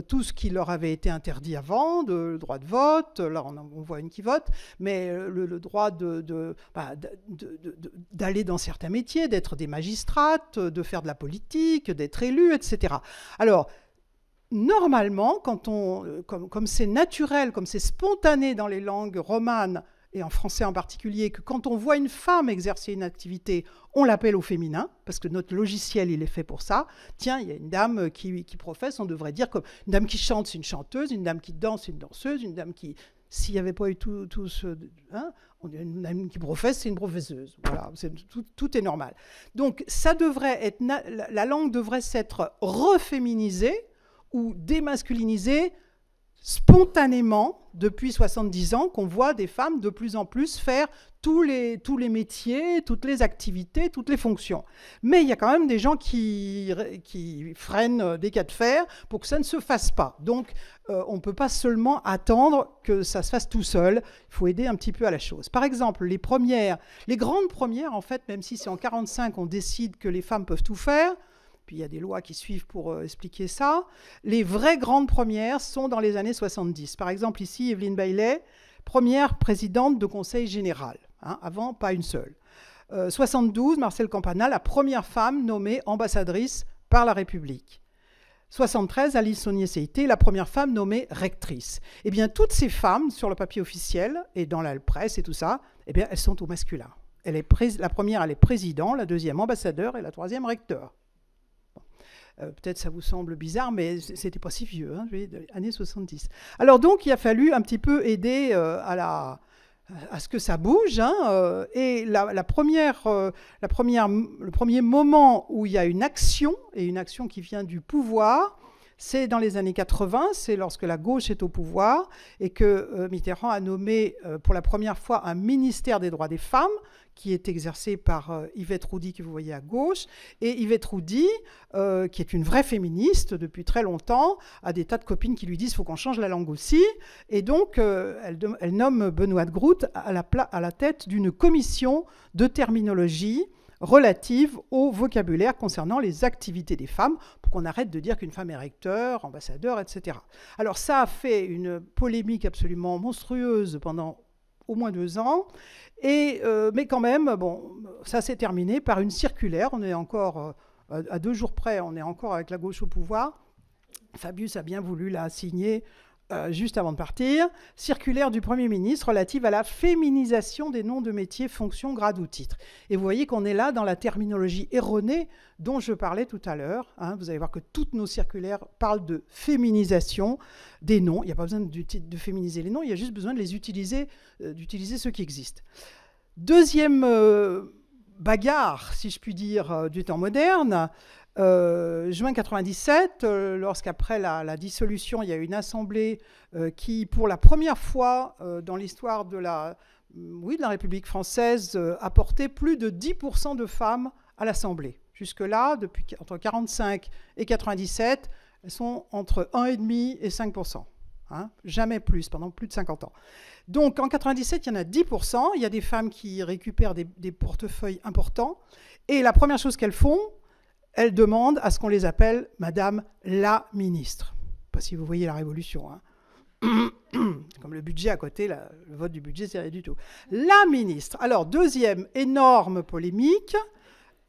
tout ce qui leur avait été interdit avant, le droit de vote, là on voit une qui vote, mais le droit d'aller dans certains métiers, d'être des magistrates, de faire de la politique, d'être élu, etc. Alors, normalement, comme c'est naturel, comme c'est spontané dans les langues romanes, et en français en particulier, que quand on voit une femme exercer une activité, on l'appelle au féminin, parce que notre logiciel, il est fait pour ça. Tiens, il y a une dame qui professe, on devrait dire comme une dame qui chante, c'est une chanteuse, une dame qui danse, c'est une danseuse, une dame qui... S'il n'y avait pas eu tout ce... Hein, une dame qui professe, c'est une professeuse. Voilà, tout est normal. Donc, ça devrait être... La langue devrait s'être reféminisée ou démasculinisée spontanément, depuis 70 ans, qu'on voit des femmes de plus en plus faire tous les métiers, toutes les activités, toutes les fonctions. Mais il y a quand même des gens qui freinent des cas de fer pour que ça ne se fasse pas. Donc, on ne peut pas seulement attendre que ça se fasse tout seul. Il faut aider un petit peu à la chose. Par exemple, les grandes premières, en fait, même si c'est en 1945 on décide que les femmes peuvent tout faire, puis il y a des lois qui suivent pour expliquer ça. Les vraies grandes premières sont dans les années 70. Par exemple, ici, Evelyne Bailey, première présidente de conseil général. Hein, avant, pas une seule. 72, Marcel Campana, la première femme nommée ambassadrice par la République. 73, Alice Saunier-Seïté, la première femme nommée rectrice. Eh bien, toutes ces femmes, sur le papier officiel, et dans la presse et tout ça, eh bien, elles sont au masculin. La première, elle est président, la deuxième, ambassadeur, et la troisième, recteur. Peut-être ça vous semble bizarre, mais c'était pas si vieux, hein, les années 70. Alors donc, il a fallu un petit peu aider à ce que ça bouge. Hein, et le premier moment où il y a une action, et une action qui vient du pouvoir, c'est dans les années 80, c'est lorsque la gauche est au pouvoir et que Mitterrand a nommé pour la première fois un ministère des droits des femmes qui est exercé par Yvette Roudy, que vous voyez à gauche. Et Yvette Roudy, qui est une vraie féministe depuis très longtemps, a des tas de copines qui lui disent « il faut qu'on change la langue aussi ». Et donc, elle nomme Benoît de Groot à la tête d'une commission de terminologie relative au vocabulaire concernant les activités des femmes, pour qu'on arrête de dire qu'une femme est recteur, ambassadeur, etc. Alors ça a fait une polémique absolument monstrueuse pendant au moins 2 ans, mais quand même, bon, ça s'est terminé par une circulaire. On est encore, à 2 jours près, on est encore avec la gauche au pouvoir. Fabius a bien voulu la signer juste avant de partir, circulaire du Premier ministre relative à la féminisation des noms de métiers, fonctions, grades ou titres. Et vous voyez qu'on est là dans la terminologie erronée dont je parlais tout à l'heure. Hein. Vous allez voir que toutes nos circulaires parlent de féminisation des noms. Il n'y a pas besoin de féminiser les noms, il y a juste besoin de les utiliser, d'utiliser ceux qui existent. Deuxième bagarre, si je puis dire, du temps moderne, juin 97, lorsqu'après la dissolution, il y a eu une assemblée qui, pour la première fois dans l'histoire de la République française, a porté plus de 10% de femmes à l'Assemblée. Jusque-là, entre 1945 et 1997, elles sont entre 1,5% et 5%. Hein, jamais plus, pendant plus de 50 ans. Donc en 1997, il y en a 10%. Il y a des femmes qui récupèrent des portefeuilles importants. Et la première chose qu'elles font, elles demandent à ce qu'on les appelle Madame la Ministre. Je ne sais pas si vous voyez la révolution. Hein. Comme le budget à côté, le vote du budget, c'est rien du tout. La ministre. Alors, deuxième énorme polémique,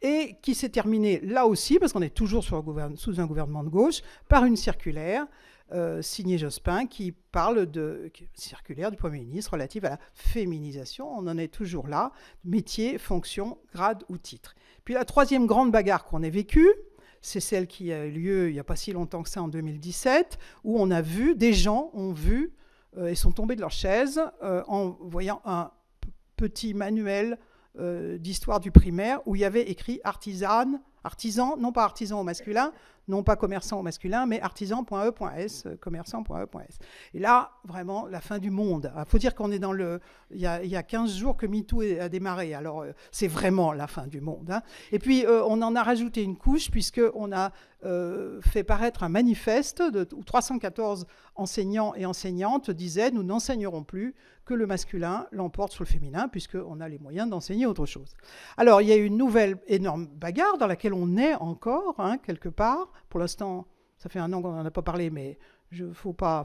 et qui s'est terminée là aussi, parce qu'on est toujours sous un gouvernement de gauche, par une circulaire signée Jospin qui parle de circulaire du Premier ministre relative à la féminisation. On en est toujours là, métier, fonction, grade ou titre. Puis la troisième grande bagarre qu'on ait vécue, c'est celle qui a eu lieu il n'y a pas si longtemps que ça, en 2017, où on a vu, des gens ont vu et sont tombés de leur chaise en voyant un petit manuel d'histoire du primaire où il y avait écrit artisan, non pas artisan au masculin, non pas commerçant au masculin, mais artisan.e.s, commerçant.e.s. Et là, vraiment, la fin du monde. Il faut dire qu'on est dans le... Il y a 15 jours que MeToo a démarré, alors c'est vraiment la fin du monde. Hein. Et puis, on en a rajouté une couche, puisqu'on a fait paraître un manifeste où 314 enseignants et enseignantes disaient « Nous n'enseignerons plus que le masculin l'emporte sur le féminin, puisqu'on a les moyens d'enseigner autre chose. » Alors, il y a eu une nouvelle énorme bagarre dans laquelle on est encore, hein, quelque part. Pour l'instant, ça fait un an qu'on n'en a pas parlé, mais il ne faut pas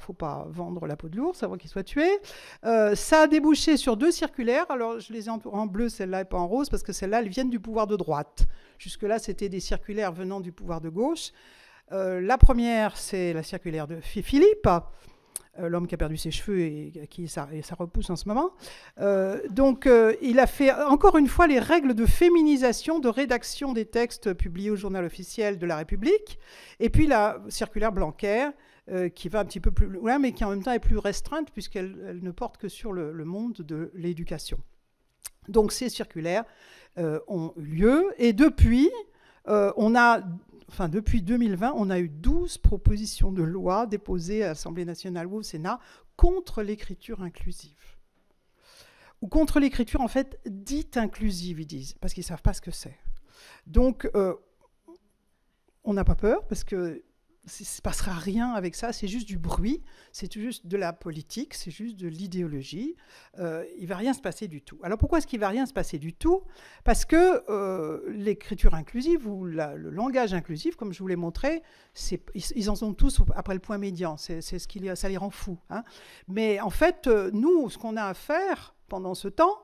vendre la peau de l'ours avant qu'il soit tué. Ça a débouché sur 2 circulaires. Alors, je les ai en bleu, celle-là, et pas en rose, parce que celles-là, elles viennent du pouvoir de droite. Jusque-là, c'était des circulaires venant du pouvoir de gauche. La première, c'est la circulaire de Philippe, l'homme qui a perdu ses cheveux et qui ça repousse en ce moment. Donc, il a fait, encore une fois, les règles de féminisation, de rédaction des textes publiés au journal officiel de la République. Et puis, la circulaire Blanquer, qui va un petit peu plus loin, mais qui en même temps est plus restreinte, puisqu'elle ne porte que sur le monde de l'éducation. Donc, ces circulaires ont eu lieu. Et depuis, depuis 2020, on a eu 12 propositions de loi déposées à l'Assemblée nationale ou au Sénat contre l'écriture inclusive. Ou contre l'écriture, en fait, dite inclusive, ils disent, parce qu'ils ne savent pas ce que c'est. Donc, on n'a pas peur, parce que il ne se passera rien avec ça, c'est juste du bruit, c'est juste de la politique, c'est juste de l'idéologie. Il ne va rien se passer du tout. Alors pourquoi est-ce qu'il ne va rien se passer du tout? Parce que l'écriture inclusive ou le langage inclusif, comme je vous l'ai montré, ils en sont tous après le point médian, ça les rend fous. Hein. Mais en fait, nous, ce qu'on a à faire pendant ce temps,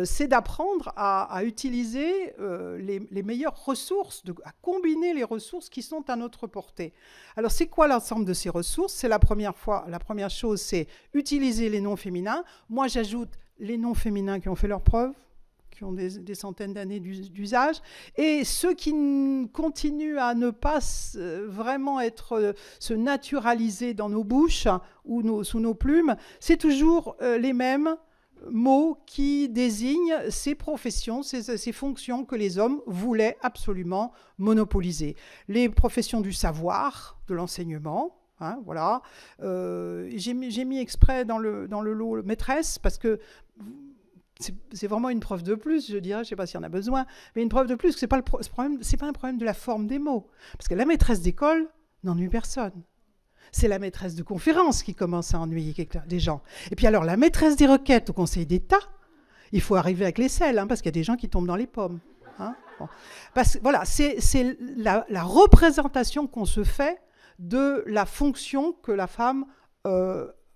c'est d'apprendre à utiliser les meilleures ressources, à combiner les ressources qui sont à notre portée. Alors, c'est quoi l'ensemble de ces ressources? C'est la première chose, c'est utiliser les noms féminins. Moi, j'ajoute les noms féminins qui ont fait leurs preuves, qui ont des centaines d'années d'usage, et ceux qui continuent à ne pas vraiment se naturaliser dans nos bouches ou sous nos plumes, c'est toujours les mêmes mots qui désignent ces professions, ces fonctions que les hommes voulaient absolument monopoliser. Les professions du savoir, de l'enseignement, hein, voilà. J'ai mis exprès dans le lot maîtresse, parce que c'est vraiment une preuve de plus, je dirais, je ne sais pas s'il y en a besoin, mais une preuve de plus que ce n'est pas un problème de la forme des mots. Parce que la maîtresse d'école n'ennuie personne. C'est la maîtresse de conférence qui commence à ennuyer des gens. Et puis alors, la maîtresse des requêtes au Conseil d'État, il faut arriver avec les selles, hein, parce qu'il y a des gens qui tombent dans les pommes. Hein. Bon. Voilà, c'est la représentation qu'on se fait de la fonction que la femme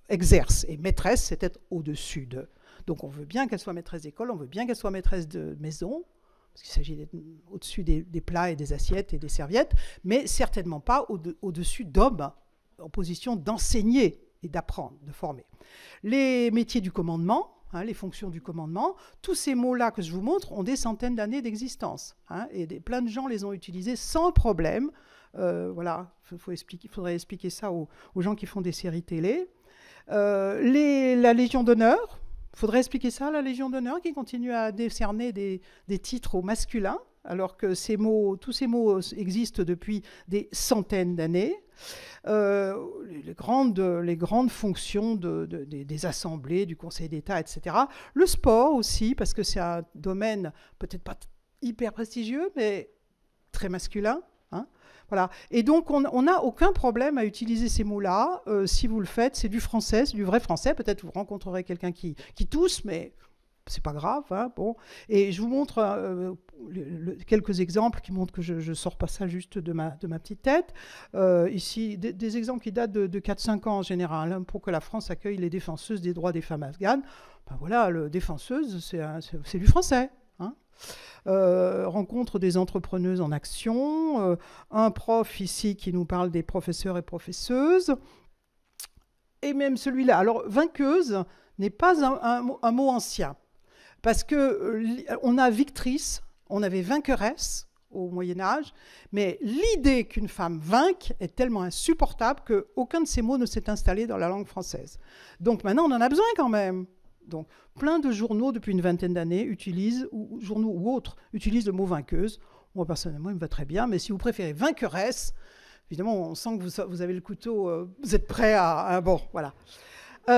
exerce. Et maîtresse, c'est être au-dessus de. Donc on veut bien qu'elle soit maîtresse d'école, on veut bien qu'elle soit maîtresse de maison, parce qu'il s'agit d'être au-dessus des plats et des assiettes et des serviettes, mais certainement pas au-dessus d'hommes, en position d'enseigner et d'apprendre, de former. Les métiers du commandement, hein, les fonctions du commandement, tous ces mots-là que je vous montre ont des centaines d'années d'existence. Hein, et plein de gens les ont utilisés sans problème. Voilà, faudrait expliquer ça aux gens qui font des séries télé. La Légion d'honneur, il faudrait expliquer ça, la Légion d'honneur, qui continue à décerner des titres au masculin, alors que tous ces mots existent depuis des centaines d'années. Les grandes fonctions des assemblées, du Conseil d'État, etc. Le sport aussi, parce que c'est un domaine peut-être pas hyper prestigieux, mais très masculin. Hein, voilà. Et donc, on n'a aucun problème à utiliser ces mots-là. Si vous le faites, c'est du français, c'est du vrai français. Peut-être vous rencontrerez quelqu'un qui tousse, mais c'est pas grave, hein, bon. Et je vous montre quelques exemples qui montrent que je ne sors pas ça juste de ma petite tête. Ici, des exemples qui datent de 4-5 ans en général, hein, pour que la France accueille les défenseuses des droits des femmes afghanes. Ben voilà, le défenseuse, c'est du français. Hein. Rencontre des entrepreneuses en action, un prof ici qui nous parle des professeurs et professeuses, et même celui-là. Alors, vainqueuse n'est pas un mot ancien, parce qu'on a victrice, on avait vainqueresse au Moyen-Âge, mais l'idée qu'une femme vainque est tellement insupportable qu'aucun de ces mots ne s'est installé dans la langue française. Donc maintenant, on en a besoin quand même. Donc, plein de journaux, depuis une vingtaine d'années, journaux ou autres, utilisent le mot vainqueuse. Moi, personnellement, il me va très bien, mais si vous préférez vainqueresse, évidemment, on sent que vous avez le couteau, vous êtes prêt à bon, voilà.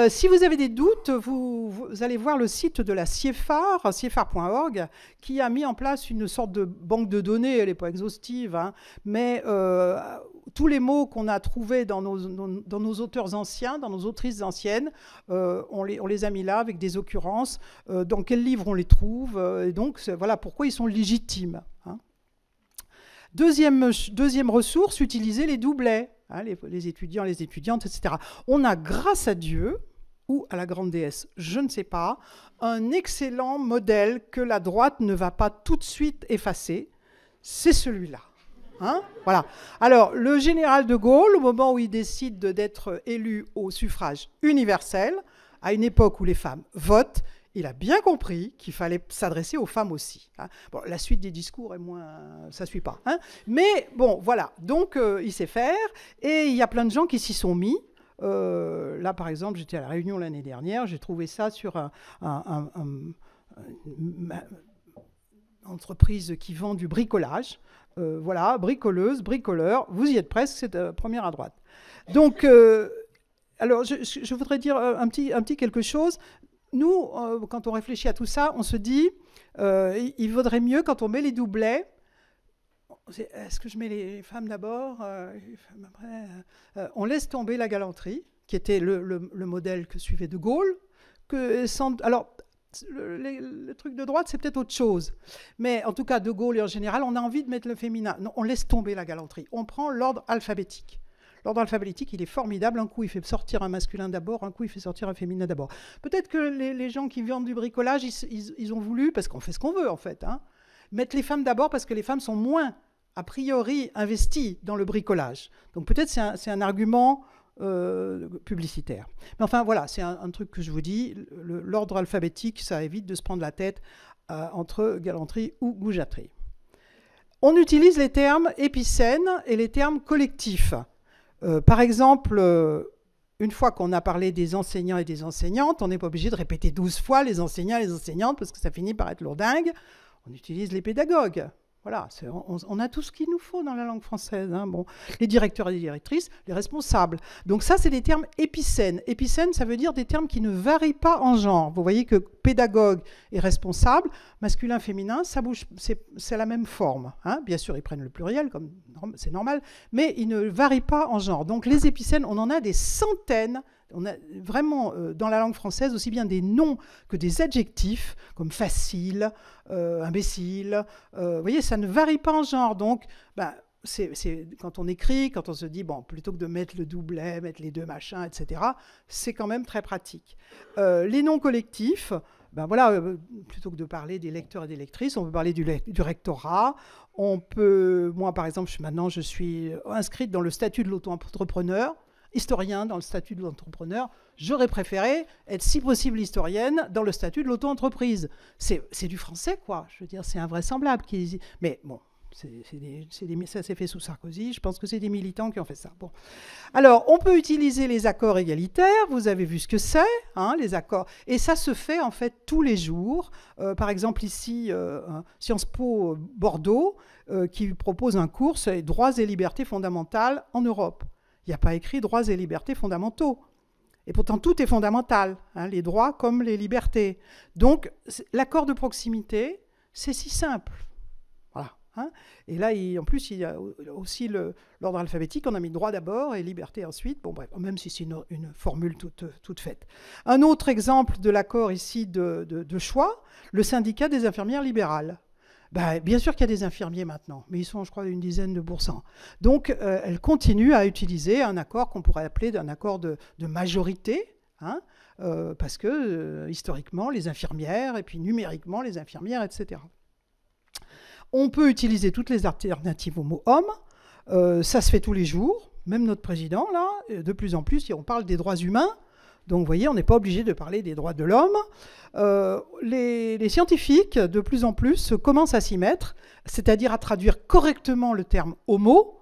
Si vous avez des doutes, vous allez voir le site de la CIEFAR, CIEFAR.org, qui a mis en place une sorte de banque de données. Elle n'est pas exhaustive, hein, mais tous les mots qu'on a trouvés dans nos auteurs anciens, dans nos autrices anciennes, on les a mis là avec des occurrences. Dans quels livres on les trouve, et donc voilà pourquoi ils sont légitimes. Hein. Deuxième ressource, utiliser les doublets. Hein, les étudiants, les étudiantes, etc. On a, grâce à Dieu, ou à la grande déesse, je ne sais pas, un excellent modèle que la droite ne va pas tout de suite effacer. C'est celui-là. Hein, voilà. Alors, le général de Gaulle, au moment où il décide d'être élu au suffrage universel, à une époque où les femmes votent, il a bien compris qu'il fallait s'adresser aux femmes aussi. Hein. Bon, la suite des discours est moins... ça ne suit pas. Hein. Mais bon, voilà. Donc, il sait faire. Et il y a plein de gens qui s'y sont mis. Là, par exemple, j'étais à La Réunion l'année dernière. J'ai trouvé ça sur une entreprise qui vend du bricolage. Voilà, bricoleuse, bricoleur. Vous y êtes presque, c'est première à droite. Donc, alors, je voudrais dire un petit quelque chose. Nous, quand on réfléchit à tout ça, on se dit, il vaudrait mieux, quand on met les doublets, est-ce que je mets les femmes d'abord, les femmes après, on laisse tomber la galanterie, qui était le modèle que suivait De Gaulle. Alors, le truc de droite, c'est peut-être autre chose. Mais en tout cas, De Gaulle et en général, on a envie de mettre le féminin. Non, on laisse tomber la galanterie. On prend l'ordre alphabétique. L'ordre alphabétique, il est formidable. Un coup, il fait sortir un masculin d'abord, un coup, il fait sortir un féminin d'abord. Peut-être que les gens qui vendent du bricolage, ils ont voulu, parce qu'on fait ce qu'on veut, en fait, hein, mettre les femmes d'abord parce que les femmes sont moins, a priori, investies dans le bricolage. Donc peut-être c'est un argument publicitaire. Mais enfin, voilà, c'est un truc que je vous dis. L'ordre alphabétique, ça évite de se prendre la tête entre galanterie ou goujaterie. On utilise les termes épicènes et les termes collectifs. Par exemple, une fois qu'on a parlé des enseignants et des enseignantes, on n'est pas obligé de répéter 12 fois les enseignants et les enseignantes parce que ça finit par être lourdingue. On utilise les pédagogues. Voilà, on a tout ce qu'il nous faut dans la langue française. Hein. Bon, les directeurs et les directrices, les responsables. Donc ça, c'est des termes épicènes. Épicènes, ça veut dire des termes qui ne varient pas en genre. Vous voyez que pédagogue et responsable, masculin, féminin, ça bouge, c'est la même forme. Hein. Bien sûr, ils prennent le pluriel, comme c'est normal, mais ils ne varient pas en genre. Donc les épicènes, on en a des centaines. On a vraiment, dans la langue française, aussi bien des noms que des adjectifs, comme facile, imbécile. Vous voyez, ça ne varie pas en genre. Donc, c'est quand on écrit, quand on se dit, bon, plutôt que de mettre le doublet, mettre les deux machins, etc., c'est quand même très pratique. Les noms collectifs, voilà, plutôt que de parler des lecteurs et des lectrices, on peut parler du rectorat. On peut, moi, par exemple, maintenant, je suis inscrite dans le statut de l'auto-entrepreneur. Historien dans le statut de l'entrepreneur, j'aurais préféré être, si possible, historienne dans le statut de l'auto-entreprise. C'est du français, quoi. Je veux dire, c'est invraisemblable. Mais bon, ça s'est fait sous Sarkozy. Je pense que c'est des militants qui ont fait ça. Bon. Alors, on peut utiliser les accords égalitaires. Vous avez vu ce que c'est, hein, les accords. Et ça se fait, en fait, tous les jours. Par exemple, ici, Sciences Po Bordeaux, qui propose un cours sur les droits et libertés fondamentales en Europe. Il n'y a pas écrit droits et libertés fondamentaux. Et pourtant, tout est fondamental, hein, les droits comme les libertés. Donc, l'accord de proximité, c'est si simple. Voilà. Hein. Et là, en plus, il y a aussi l'ordre alphabétique. On a mis droit d'abord et liberté ensuite. Bon, bref, même si c'est une formule toute faite. Un autre exemple de l'accord ici de choix, le syndicat des infirmières libérales. Ben, bien sûr qu'il y a des infirmiers maintenant, mais ils sont, je crois, une dizaine de %. Donc, elles continuent à utiliser un accord qu'on pourrait appeler un accord de majorité, hein, parce que, historiquement, les infirmières, et puis numériquement, les infirmières, etc. On peut utiliser toutes les alternatives au mot homme. Ça se fait tous les jours. Même notre président, là, de plus en plus, on parle des droits humains. Donc, vous voyez, on n'est pas obligé de parler des droits de l'homme. Les scientifiques, de plus en plus, commencent à s'y mettre, c'est-à-dire à traduire correctement le terme homo,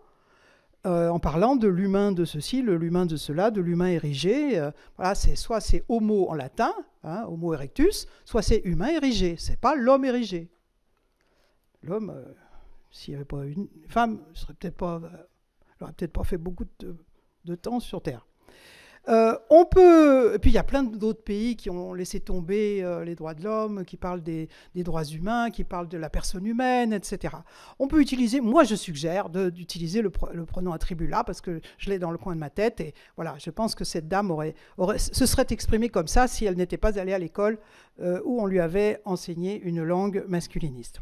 en parlant de l'humain de ceci, de l'humain de cela, de l'humain érigé. Voilà, soit c'est homo en latin, hein, homo erectus, soit c'est humain érigé. C'est pas l'homme érigé. L'homme, s'il n'y avait pas une femme, n'aurait peut-être pas fait beaucoup de temps sur Terre. Et puis il y a plein d'autres pays qui ont laissé tomber les droits de l'homme, qui parlent des droits humains, qui parlent de la personne humaine, etc. On peut utiliser, moi je suggère d'utiliser le pronom attribula parce que je l'ai dans le coin de ma tête et voilà, je pense que cette dame se serait exprimée comme ça si elle n'était pas allée à l'école où on lui avait enseigné une langue masculiniste.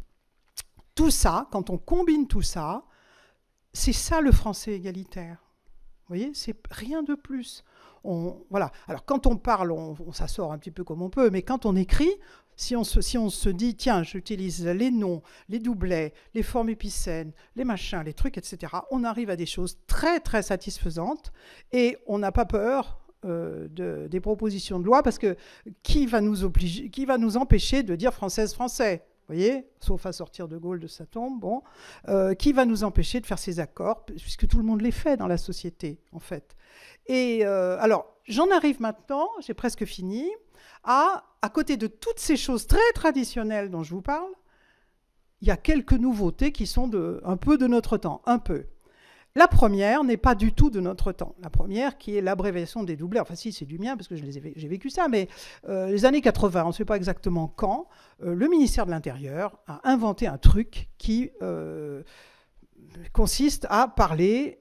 Tout ça, quand on combine tout ça, c'est ça le français égalitaire. Vous voyez, c'est rien de plus. Voilà. Alors quand on parle, ça sort un petit peu comme on peut, mais quand on écrit, si on se dit, tiens, j'utilise les noms, les doublets, les formes épicènes, les machins, les trucs, etc., on arrive à des choses très, très satisfaisantes et on n'a pas peur des propositions de loi parce que qui va nous empêcher de dire française-français ? Vous voyez, sauf à sortir de Gaulle de sa tombe, bon, qui va nous empêcher de faire ces accords, puisque tout le monde les fait dans la société, en fait. Et alors, j'en arrive maintenant, j'ai presque fini, à côté de toutes ces choses très traditionnelles dont je vous parle, il y a quelques nouveautés qui sont un peu de notre temps, un peu. La première n'est pas du tout de notre temps. La première qui est l'abréviation des doublets. Enfin si, c'est du mien parce que j'ai vécu ça, mais les années 80, on ne sait pas exactement quand, le ministère de l'Intérieur a inventé un truc qui consiste à parler,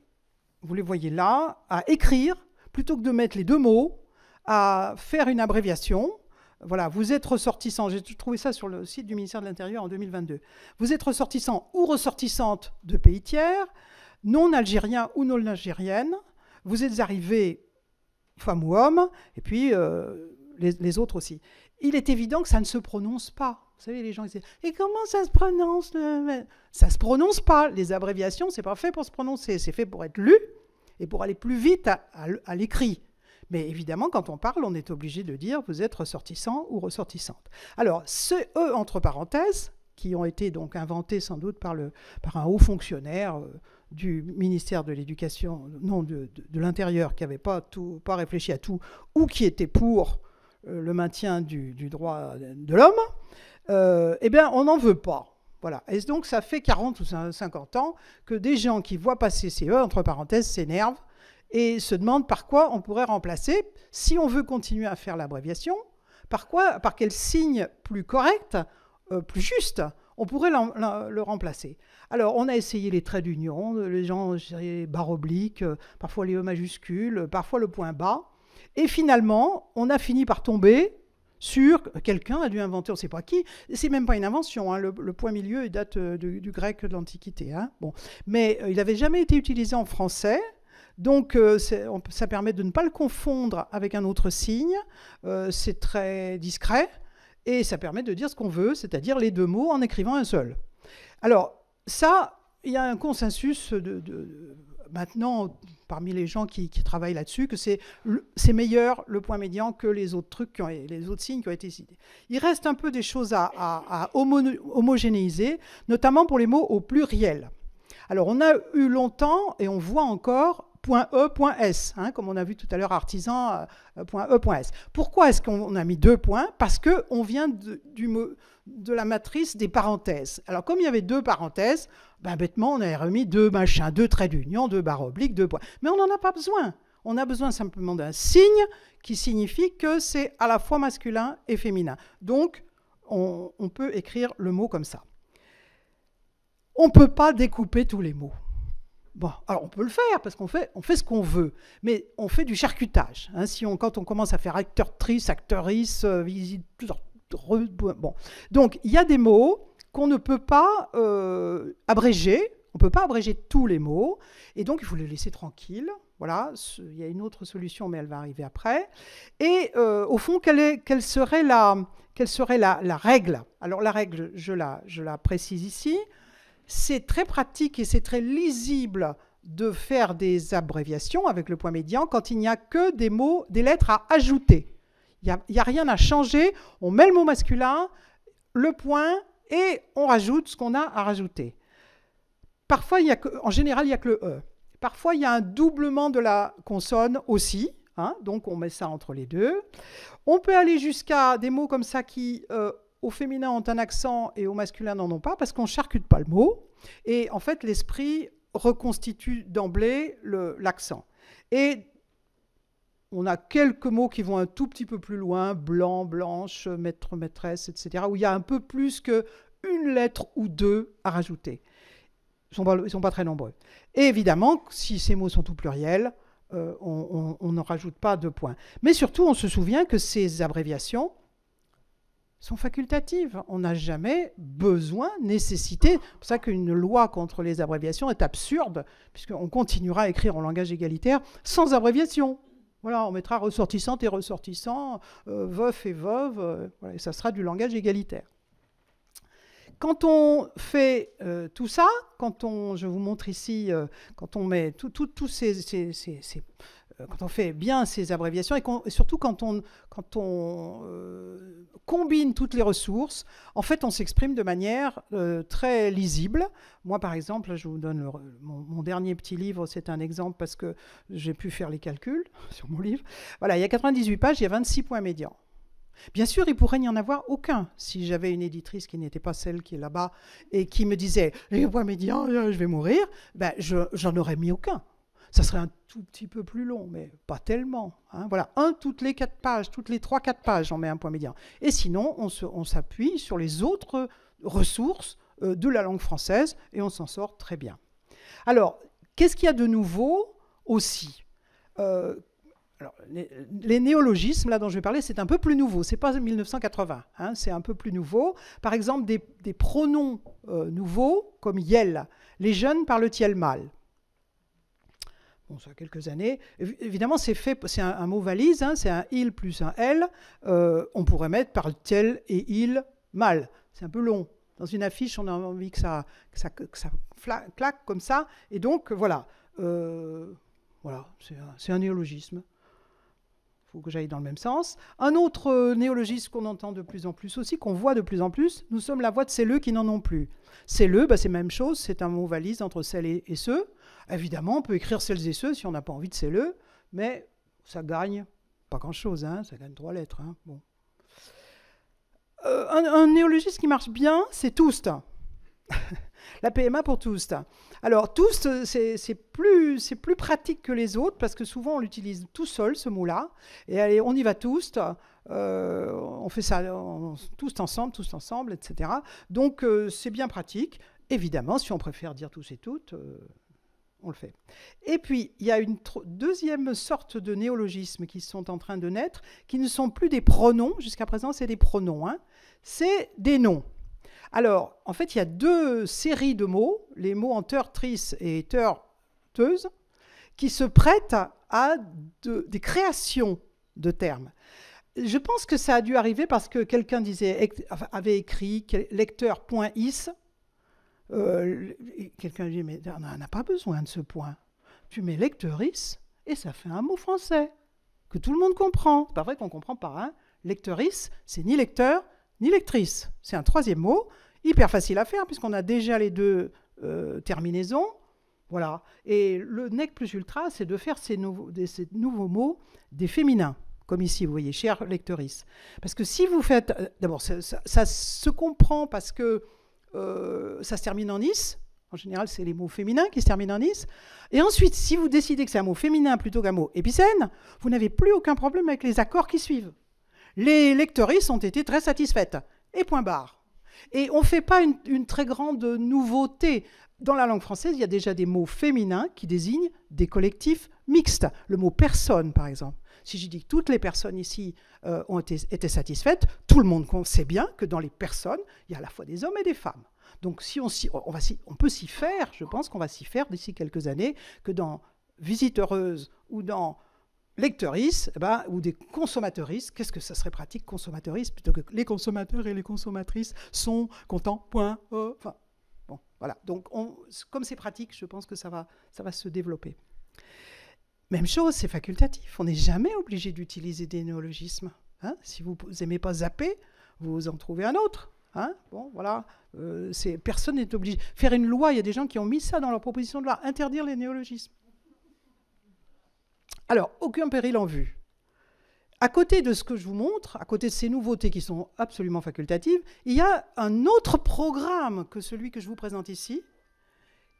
vous les voyez là, à écrire, plutôt que de mettre les deux mots, à faire une abréviation. Voilà, vous êtes ressortissant, j'ai trouvé ça sur le site du ministère de l'Intérieur en 2022. Vous êtes ressortissant ou ressortissante de pays tiers, non algérien ou non algérienne, vous êtes arrivé femme ou homme, et puis les autres aussi. Il est évident que ça ne se prononce pas. Vous savez, les gens disent « Et comment ça se prononce ?» Ça ne se prononce pas. Les abréviations, ce n'est pas fait pour se prononcer. C'est fait pour être lu et pour aller plus vite à l'écrit. Mais évidemment, quand on parle, on est obligé de dire « Vous êtes ressortissant ou ressortissante ». Alors, ce « e » entre parenthèses, qui ont été donc inventés sans doute par un haut fonctionnaire du ministère de l'Éducation, non, de l'Intérieur, qui n'avait pas réfléchi à tout, ou qui était pour le maintien du droit de l'homme, eh bien, on n'en veut pas. Voilà. Et donc, ça fait 40 ou 50 ans que des gens qui voient passer ces E, entre parenthèses, s'énervent et se demandent par quoi on pourrait remplacer, si on veut continuer à faire l'abréviation, par quel signe plus correct, plus juste, on pourrait le remplacer. Alors, on a essayé les traits d'union, les gens, barre oblique, parfois les E majuscules, parfois le point bas. Et finalement, on a fini par tomber sur... Quelqu'un a dû inventer, on ne sait pas qui, c'est même pas une invention, hein, le point milieu il date du grec de l'Antiquité. Hein, bon. Mais il n'avait jamais été utilisé en français, donc ça permet de ne pas le confondre avec un autre signe, c'est très discret, et ça permet de dire ce qu'on veut, c'est-à-dire les deux mots en écrivant un seul. Alors, ça, il y a un consensus maintenant, parmi les gens qui travaillent là-dessus, que c'est meilleur le point médian que les autres trucs, les autres signes qui ont été cités. Il reste un peu des choses à homogénéiser, notamment pour les mots au pluriel. Alors, on a eu longtemps, et on voit encore, .e.s, hein, comme on a vu tout à l'heure, artisan, .e.s. Pourquoi est-ce qu'on a mis deux points? Parce qu'on vient de la matrice des parenthèses. Alors, comme il y avait deux parenthèses, ben, bêtement, on avait remis deux machins, deux traits d'union, deux barres obliques, deux points. Mais on n'en a pas besoin. On a besoin simplement d'un signe qui signifie que c'est à la fois masculin et féminin. Donc, on peut écrire le mot comme ça. on ne peut pas découper tous les mots. Bon, alors on peut le faire parce qu'on fait ce qu'on veut, mais on fait du charcutage. Hein, quand on commence à faire acteur-trice, actrice, bon. Donc il y a des mots qu'on ne peut pas abréger. On ne peut pas abréger tous les mots, et donc il faut les laisser tranquilles. Voilà, il y a une autre solution, mais elle va arriver après. Et au fond, quelle serait la règle? Alors la règle, je la précise ici. C'est très pratique et c'est très lisible de faire des abréviations avec le point médian quand il n'y a que des mots, des lettres à ajouter. Il n'y a rien à changer. On met le mot masculin, le point, et on rajoute ce qu'on a à rajouter. Parfois, en général, il n'y a que le E. Parfois, il y a un doublement de la consonne aussi. Hein, donc, on met ça entre les deux. On peut aller jusqu'à des mots comme ça qui, au féminin, ont un accent et au masculin, n'en ont pas, parce qu'on ne charcute pas le mot. Et en fait, l'esprit reconstitue d'emblée l'accent. Et on a quelques mots qui vont un tout petit peu plus loin, blanc, blanche, maître, maîtresse, etc., où il y a un peu plus qu'une lettre ou deux à rajouter. Ils ne sont pas très nombreux. Et évidemment, si ces mots sont tout pluriels, on ne rajoute pas de points. Mais surtout, on se souvient que ces abréviations sont facultatives. On n'a jamais besoin, nécessité. C'est pour ça qu'une loi contre les abréviations est absurde, puisqu'on continuera à écrire en langage égalitaire sans abréviation. Voilà, on mettra ressortissante et ressortissant, veuf et veuve, voilà, et ça sera du langage égalitaire. Quand on fait tout ça, je vous montre ici, quand on met tous quand on fait bien ces abréviations et surtout quand on combine toutes les ressources, en fait, on s'exprime de manière très lisible. Moi, par exemple, je vous donne mon dernier petit livre, c'est un exemple parce que j'ai pu faire les calculs sur mon livre. Voilà, il y a 98 pages, il y a 26 points médians. Bien sûr, il pourrait n'y en avoir aucun si j'avais une éditrice qui n'était pas celle qui est là-bas et qui me disait « les points médians, je vais mourir », ben, j'en aurais mis aucun. Ça serait un tout petit peu plus long, mais pas tellement. Hein. Voilà, toutes les 4 pages, toutes les 3-4 pages, on met un point médian. Et sinon, on s'appuie sur les autres ressources de la langue française et on s'en sort très bien. Alors, qu'est-ce qu'il y a de nouveau aussi alors, les néologismes, là dont je vais parler, c'est un peu plus nouveau. Ce n'est pas 1980, hein, c'est un peu plus nouveau. Par exemple, des pronoms nouveaux, comme « yel ». Les jeunes parlent-ils mal? Bon, ça a quelques années. Évidemment, c'est un mot valise, hein, c'est un « il » plus un « elle ». On pourrait mettre « parle-t-elle » et « il » mal. C'est un peu long. Dans une affiche, on a envie que ça claque comme ça. Et donc, voilà. Voilà, c'est un néologisme. Il faut que j'aille dans le même sens. Un autre néologisme qu'on entend de plus en plus aussi, qu'on voit de plus en plus, nous sommes la voix de celles qui n'en ont plus. Celles, bah, c'est la même chose, c'est un mot valise entre celles et ceux. Évidemment, on peut écrire celles et ceux si on n'a pas envie de celles, mais ça gagne pas grand-chose, hein, ça gagne 3 lettres. Hein, bon. Un néologisme qui marche bien, c'est toust. La PMA pour toust. Alors, toust, c'est plus pratique que les autres parce que souvent on l'utilise tout seul, ce mot-là. Et allez, on y va toust. On fait ça tous ensemble, etc. Donc, c'est bien pratique. Évidemment, si on préfère dire tous et toutes, on le fait. Et puis, il y a une deuxième sorte de néologismes qui sont en train de naître, qui ne sont plus des pronoms. Jusqu'à présent, c'est des pronoms. Hein. C'est des noms. Alors, en fait, il y a 2 séries de mots, les mots en teur, trice et teur, teuse, qui se prêtent à des créations de termes. Je pense que ça a dû arriver parce que quelqu'un avait écrit lecteur.is. Quelqu'un dit, mais on n'a pas besoin de ce point. Tu mets lecteuris et ça fait un mot français que tout le monde comprend. C'est pas vrai qu'on ne comprend pas. Hein. Lecteuris, c'est ni lecteur, ni lectrice. C'est un 3e mot, hyper facile à faire puisqu'on a déjà les 2 terminaisons. Voilà. Et le nec plus ultra, c'est de faire ces nouveaux mots des féminins. Comme ici, vous voyez, chère lectrice. Parce que si vous faites... D'abord, ça se comprend parce que ça se termine en is. En général, c'est les mots féminins qui se terminent en is. Et ensuite, si vous décidez que c'est un mot féminin plutôt qu'un mot épicène, vous n'avez plus aucun problème avec les accords qui suivent. Les lectrices ont été très satisfaites. Et point barre. Et on ne fait pas une très grande nouveauté. Dans la langue française, il y a déjà des mots féminins qui désignent des collectifs mixtes. Le mot personne, par exemple. Si je dis que toutes les personnes ici ont été satisfaites, tout le monde sait bien que dans les personnes, il y a à la fois des hommes et des femmes. Donc si on peut s'y faire, je pense qu'on va s'y faire d'ici quelques années, que dans visiteureuse ou dans lecteurice, ou des consommateuristes, qu'est-ce que ça serait pratique, consommateuristes, plutôt que les consommateurs et les consommatrices sont contents, point, enfin, bon, voilà. Donc, comme c'est pratique, je pense que ça va se développer. Même chose, c'est facultatif. On n'est jamais obligé d'utiliser des néologismes. Hein. Si vous n'aimez pas zapper, vous en trouvez un autre. Hein. Bon, voilà. Personne n'est obligé. Faire une loi, il y a des gens qui ont mis ça dans leur proposition de loi, interdire les néologismes. Alors, aucun péril en vue. À côté de ce que je vous montre, à côté de ces nouveautés qui sont absolument facultatives, il y a un autre programme que celui que je vous présente ici,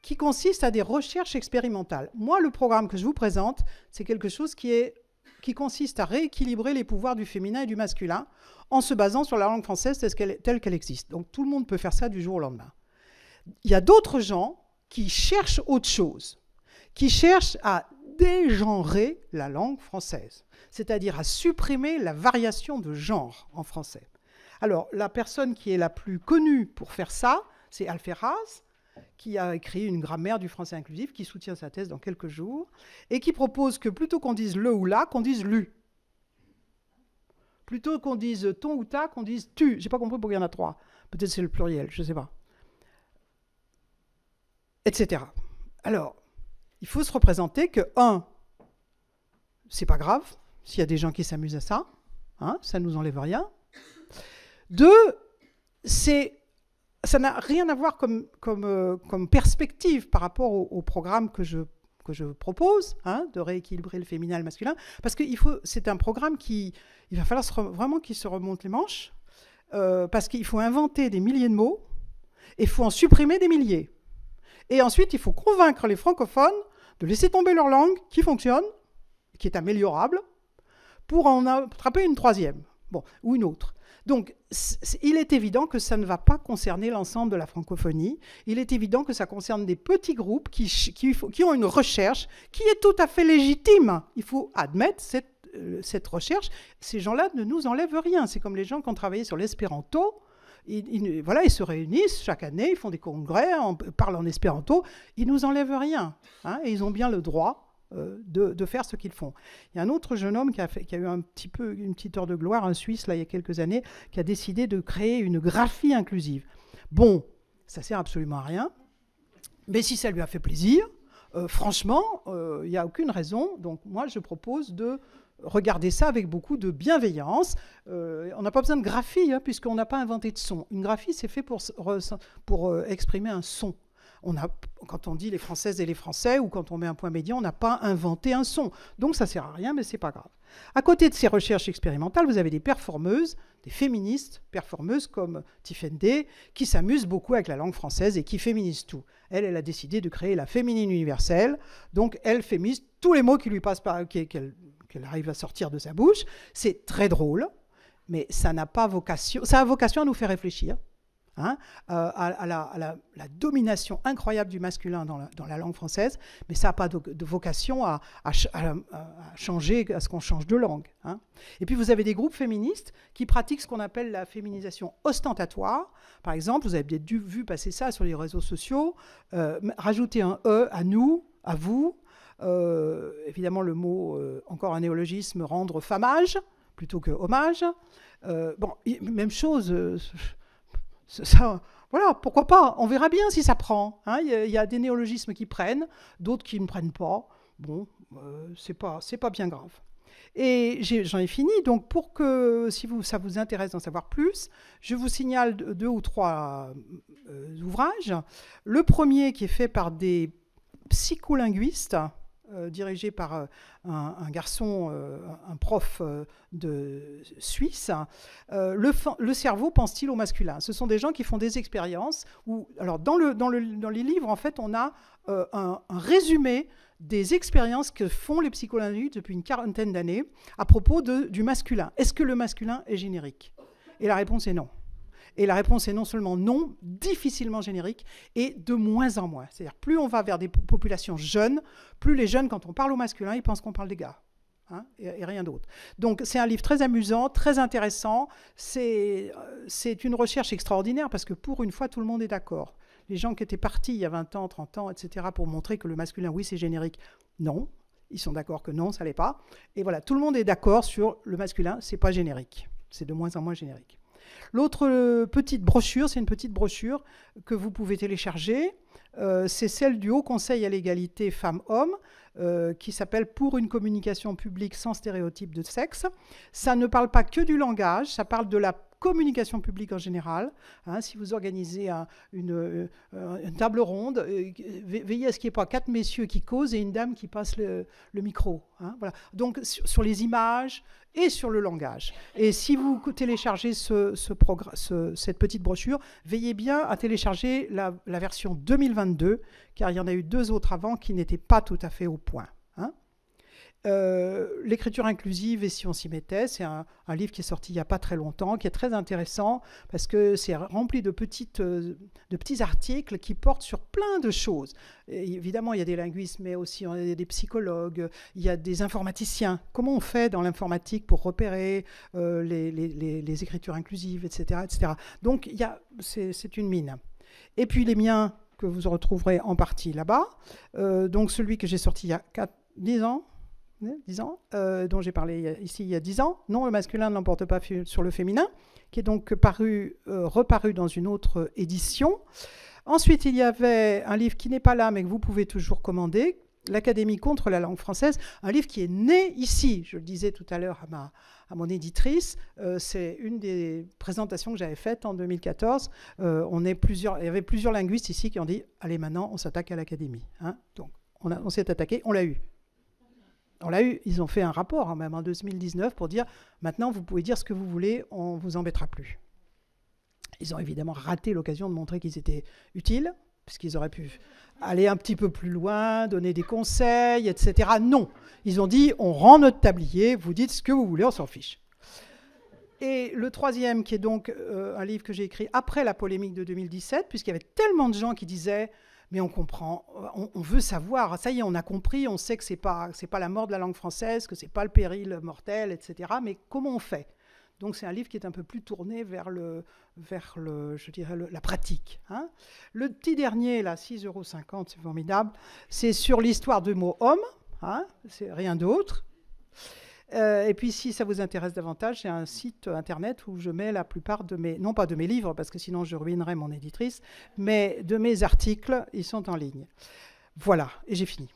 qui consiste à des recherches expérimentales. Moi, le programme que je vous présente, c'est quelque chose qui consiste à rééquilibrer les pouvoirs du féminin et du masculin en se basant sur la langue française telle qu'elle existe. Donc tout le monde peut faire ça du jour au lendemain. Il y a d'autres gens qui cherchent autre chose, qui cherchent à dégenrer la langue française, c'est-à-dire à supprimer la variation de genre en français. Alors, la personne qui est la plus connue pour faire ça, c'est Alferraz, qui a écrit une grammaire du français inclusif, qui soutient sa thèse dans quelques jours, et qui propose que plutôt qu'on dise le ou la, qu'on dise lu. Plutôt qu'on dise ton ou ta, qu'on dise tu. J'ai pas compris pourquoi il y en a 3. Peut-être c'est le pluriel, je sais pas. Etc. Alors, il faut se représenter que, 1, c'est pas grave, s'il y a des gens qui s'amusent à ça, hein, ça ne nous enlève rien. 2, ça n'a rien à voir comme perspective par rapport au programme que je propose, hein, de rééquilibrer le féminin et le masculin, parce que c'est un programme il va falloir vraiment qu'il se remonte les manches, parce qu'il faut inventer des milliers de mots, et il faut en supprimer des milliers. Et ensuite, il faut convaincre les francophones de laisser tomber leur langue qui fonctionne, qui est améliorable, pour en attraper une 3e, ou une autre. Donc, il est évident que ça ne va pas concerner l'ensemble de la francophonie. Il est évident que ça concerne des petits groupes qui ont une recherche qui est tout à fait légitime. Il faut admettre cette recherche. Ces gens-là ne nous enlèvent rien. C'est comme les gens qui ont travaillé sur l'espéranto. Ils se réunissent chaque année, ils font des congrès, parlent en espéranto. Ils ne nous enlèvent rien. Hein, et ils ont bien le droit de faire ce qu'ils font. Il y a un autre jeune homme qui a eu une petite heure de gloire, un Suisse, là, il y a quelques années, qui a décidé de créer une graphie inclusive. Bon, ça sert absolument à rien, mais si ça lui a fait plaisir, franchement, il n'y a aucune raison. Donc moi, je propose de regarder ça avec beaucoup de bienveillance. On n'a pas besoin de graphie, hein, puisqu'on n'a pas inventé de son. Une graphie, c'est fait pour exprimer un son. Quand on dit les Françaises et les Français, ou quand on met un point médian, on n'a pas inventé un son. Donc ça ne sert à rien, mais ce n'est pas grave. À côté de ces recherches expérimentales, vous avez des performeuses, des féministes performeuses comme Tifende, qui s'amusent beaucoup avec la langue française et qui féminisent tout. Elle a décidé de créer la féminine universelle, donc elle féminise tous les mots qui lui passent par qu'elle arrive à sortir de sa bouche. C'est très drôle, mais ça n'a pas vocation. Ça a vocation à nous faire réfléchir. Hein, à la domination incroyable du masculin dans la langue française, mais ça n'a pas de vocation à changer, à ce qu'on change de langue. Hein. Et puis vous avez des groupes féministes qui pratiquent ce qu'on appelle la féminisation ostentatoire. Par exemple, vous avez peut-être vu passer ça sur les réseaux sociaux, rajouter un « e » à nous, à vous, évidemment le mot, encore un néologisme, rendre famage, plutôt que hommage. Même chose... Ça, voilà, pourquoi pas. On verra bien si ça prend. Hein. Il y a des néologismes qui prennent, d'autres qui ne prennent pas. Bon, c'est pas bien grave. Et j'en ai fini. Donc, pour que, si ça vous intéresse d'en savoir plus, je vous signale 2 ou 3 ouvrages. Le premier qui est fait par des psycholinguistes, dirigé par un garçon, un prof de Suisse. Le cerveau pense-t-il au masculin? Ce sont des gens qui font des expériences où, alors dans les livres, en fait, on a un résumé des expériences que font les psycholinguistes depuis une 40aine d'années à propos du masculin. Est-ce que le masculin est générique? Et la réponse est non. Et la réponse est non seulement non, difficilement générique, et de moins en moins. C'est-à-dire, plus on va vers des populations jeunes, plus les jeunes, quand on parle au masculin, ils pensent qu'on parle des gars. Hein, et rien d'autre. Donc c'est un livre très amusant, très intéressant. C'est une recherche extraordinaire parce que pour une fois, tout le monde est d'accord. Les gens qui étaient partis il y a 20 ans, 30 ans, etc., pour montrer que le masculin, oui, c'est générique, non. Ils sont d'accord que non, ça ne l'est pas. Et voilà, tout le monde est d'accord sur le masculin, c'est pas générique. C'est de moins en moins générique. L'autre petite brochure, c'est une petite brochure que vous pouvez télécharger. C'est celle du Haut Conseil à l'égalité femmes-hommes, qui s'appelle « Pour une communication publique sans stéréotype de sexe ». Ça ne parle pas que du langage, ça parle de la communication publique en général. Hein, si vous organisez une table ronde, veillez à ce qu'il n'y ait pas 4 messieurs qui causent et une dame qui passe le micro. Hein, voilà. Donc sur les images et sur le langage. Et si vous téléchargez cette petite brochure, veillez bien à télécharger la version 2022, car il y en a eu 2 autres avant qui n'étaient pas tout à fait au point. Hein. L'écriture inclusive, et si on s'y mettait, c'est un livre qui est sorti il n'y a pas très longtemps, qui est très intéressant parce que c'est rempli de petits articles qui portent sur plein de choses. Et évidemment, il y a des linguistes, mais aussi il y a des psychologues, il y a des informaticiens. Comment on fait dans l'informatique pour repérer les écritures inclusives, etc., etc. Donc, c'est une mine. Et puis les miens, que vous retrouverez en partie là-bas. Donc celui que j'ai sorti il y a 10 ans, dont j'ai parlé ici il y a 10 ans, Non, le masculin ne l'emporte pas sur le féminin, qui est donc reparu dans une autre édition. Ensuite, il y avait un livre qui n'est pas là, mais que vous pouvez toujours commander, L'Académie contre la langue française, un livre qui est né ici. Je le disais tout à l'heure à mon éditrice, c'est une des présentations que j'avais faites en 2014. Il y avait plusieurs linguistes ici qui ont dit « Allez, maintenant, on s'attaque à l'Académie. Hein » Donc, on s'est attaqué, on l'a eu. On l'a eu, ils ont fait un rapport, même en 2019, pour dire « Maintenant, vous pouvez dire ce que vous voulez, on ne vous embêtera plus. » Ils ont évidemment raté l'occasion de montrer qu'ils étaient utiles, puisqu'ils auraient pu aller un petit peu plus loin, donner des conseils, etc. Non, ils ont dit, on rend notre tablier, vous dites ce que vous voulez, on s'en fiche. Et le troisième, qui est donc un livre que j'ai écrit après la polémique de 2017, puisqu'il y avait tellement de gens qui disaient, mais on comprend, on veut savoir, ça y est, on a compris, on sait que c'est pas la mort de la langue française, que c'est pas le péril mortel, etc. Mais comment on fait ? Donc c'est un livre qui est un peu plus tourné vers je dirais la pratique. Hein. Le petit dernier, là, 6,50 €, c'est formidable, c'est sur l'histoire du mot homme, hein, c'est rien d'autre. Et puis si ça vous intéresse davantage, j'ai un site internet où je mets la plupart non pas de mes livres, parce que sinon je ruinerais mon éditrice, mais de mes articles, ils sont en ligne. Voilà, et j'ai fini.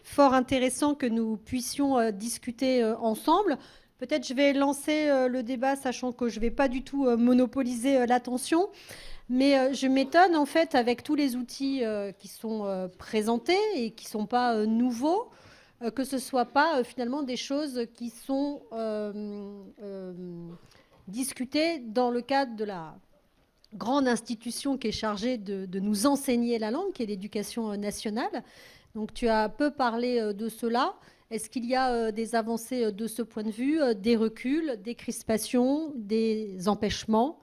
Fort intéressant que nous puissions discuter ensemble. Peut-être je vais lancer le débat, sachant que je ne vais pas du tout monopoliser l'attention. Mais je m'étonne, en fait, avec tous les outils qui sont présentés et qui ne sont pas nouveaux, que ce ne soit pas finalement des choses qui sont discutées dans le cadre de la grande institution qui est chargée de nous enseigner la langue, qui est l'éducation nationale. Donc tu as peu parlé de cela. Est-ce qu'il y a des avancées de ce point de vue, des reculs, des crispations, des empêchements,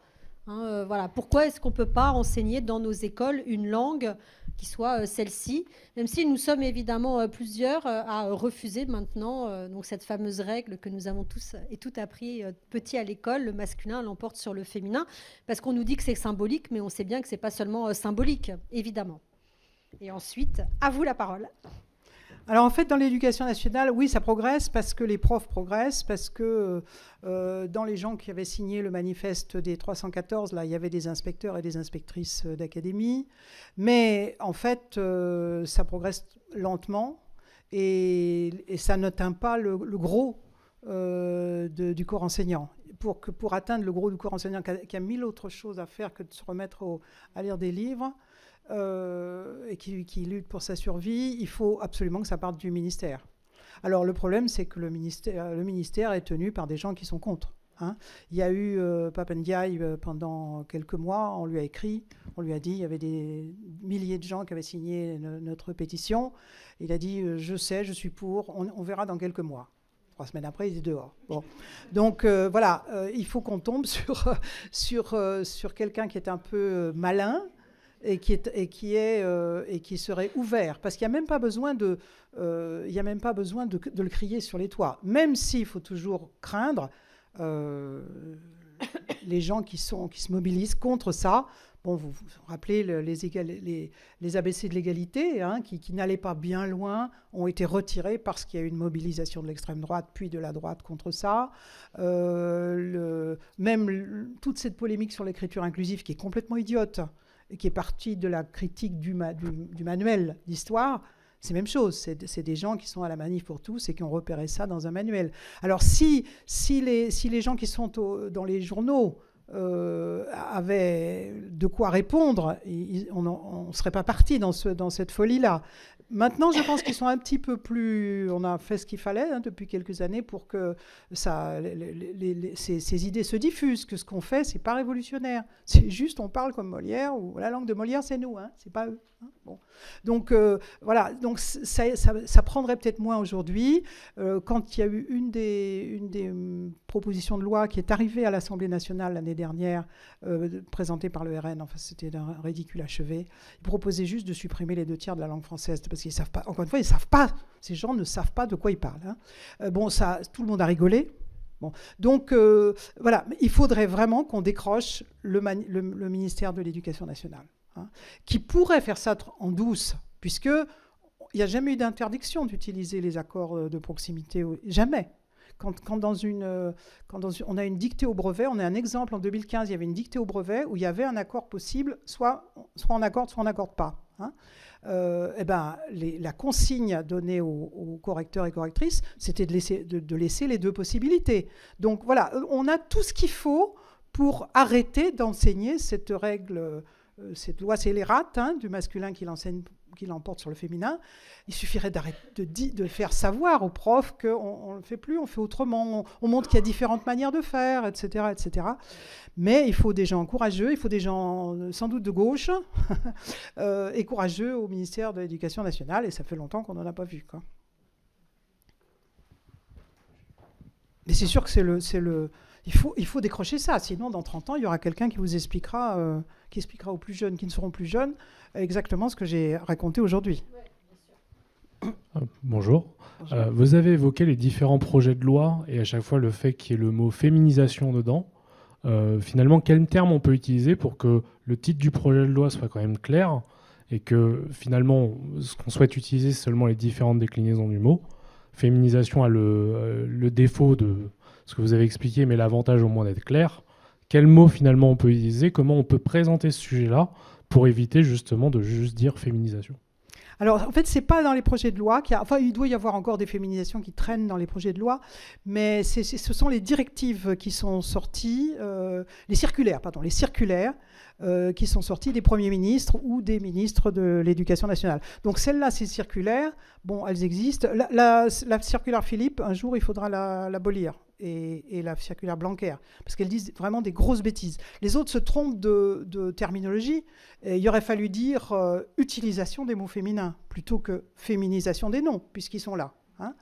hein, voilà. Pourquoi est-ce qu'on ne peut pas enseigner dans nos écoles une langue qui soit celle-ci, même si nous sommes évidemment plusieurs à refuser maintenant donc cette fameuse règle que nous avons tous et toutes appris petit à l'école, le masculin l'emporte sur le féminin, parce qu'on nous dit que c'est symbolique, mais on sait bien que ce n'est pas seulement symbolique, évidemment. Et ensuite, à vous la parole. Alors en fait, dans l'éducation nationale, oui, ça progresse parce que les profs progressent, parce que dans les gens qui avaient signé le manifeste des 314, là, il y avait des inspecteurs et des inspectrices d'académie. Mais en fait, ça progresse lentement et ça n'atteint pas le gros du corps enseignant. Pour atteindre le gros du corps enseignant, qui a 1000 autres choses à faire que de se remettre à lire des livres, et qui lutte pour sa survie, il faut absolument que ça parte du ministère. Alors le problème, c'est que le ministère est tenu par des gens qui sont contre. hein. Il y a eu Pap Ndiaye pendant quelques mois, on lui a écrit, on lui a dit, il y avait des milliers de gens qui avaient signé notre pétition. Il a dit, je sais, je suis pour, on verra dans quelques mois. 3 semaines après, il est dehors. Bon. Donc voilà, il faut qu'on tombe sur quelqu'un qui est un peu malin, et qui serait ouvert, parce qu'il n'y a même pas besoin de le crier sur les toits, même s'il faut toujours craindre les gens qui se mobilisent contre ça. Bon, vous vous rappelez les ABC de l'égalité, hein, qui n'allaient pas bien loin, ont été retirés parce qu'il y a eu une mobilisation de l'extrême droite, puis de la droite contre ça. Toute cette polémique sur l'écriture inclusive, qui est complètement idiote, et qui est partie de la critique du manuel d'histoire, c'est la même chose. C'est des gens qui sont à la Manif pour tous et qui ont repéré ça dans un manuel. Alors si les gens qui sont dans les journaux avaient de quoi répondre, on ne serait pas parti dans cette folie-là. Maintenant, je pense qu'ils sont un petit peu plus... On a fait ce qu'il fallait depuis quelques années pour que ces idées se diffusent, que ce qu'on fait, c'est pas révolutionnaire. C'est juste, on parle comme Molière, ou la langue de Molière, c'est nous, hein, c'est pas eux. Hein, bon. Donc, voilà. Donc, ça prendrait peut-être moins aujourd'hui. Quand il y a eu une des propositions de loi qui est arrivée à l'Assemblée nationale l'année dernière, présentée par le RN, enfin, c'était d'un ridicule achevé, ils proposaient juste de supprimer les 2/3 de la langue française, parce qu'ils savent pas, encore une fois, ils savent pas, ces gens ne savent pas de quoi ils parlent. Hein. Bon, ça, tout le monde a rigolé. Bon. Donc, voilà, il faudrait vraiment qu'on décroche le ministère de l'Éducation nationale, hein, qui pourrait faire ça en douce, puisque il n'y a jamais eu d'interdiction d'utiliser les accords de proximité, jamais. Quand on a une dictée au brevet, on a un exemple, en 2015, il y avait une dictée au brevet où il y avait un accord possible, soit on accorde, soit on n'accorde pas. Hein. La consigne donnée aux correcteurs et correctrices, c'était de laisser les deux possibilités. Donc voilà, on a tout ce qu'il faut pour arrêter d'enseigner cette règle, cette loi scélérate, hein, du masculin qui l'emporte sur le féminin. Il suffirait de faire savoir aux profs qu'on ne le fait plus, on fait autrement, on montre qu'il y a différentes manières de faire, etc., etc. Mais il faut des gens courageux, il faut des gens sans doute de gauche et courageux au ministère de l'Éducation nationale, et ça fait longtemps qu'on n'en a pas vu, quoi. Mais c'est sûr que il faut décrocher ça, sinon dans 30 ans, il y aura quelqu'un qui vous expliquera, qui expliquera aux plus jeunes, qui ne seront plus jeunes, exactement ce que j'ai raconté aujourd'hui. Bonjour. Vous avez évoqué les différents projets de loi et à chaque fois le fait qu'il y ait le mot féminisation dedans. Finalement, quel terme on peut utiliser pour que le titre du projet de loi soit quand même clair et que finalement, ce qu'on souhaite utiliser, c'est seulement les différentes déclinaisons du mot. Féminisation a le défaut de ce que vous avez expliqué, mais l'avantage au moins d'être clair. Quel mot finalement on peut utiliser? Comment on peut présenter ce sujet-là pour éviter justement de juste dire féminisation? Alors, en fait, ce n'est pas dans les projets de loi il doit y avoir encore des féminisations qui traînent dans les projets de loi, mais ce sont les directives qui sont sorties, les circulaires qui sont sorties des premiers ministres ou des ministres de l'Éducation nationale. Donc, celles-là, ces circulaires, bon, elles existent. La circulaire Philippe, un jour, il faudra l'abolir. Et la circulaire Blanquer, parce qu'elles disent vraiment des grosses bêtises. Les autres se trompent de terminologie. Et il aurait fallu dire utilisation des mots féminins plutôt que féminisation des noms, puisqu'ils sont là. Hein.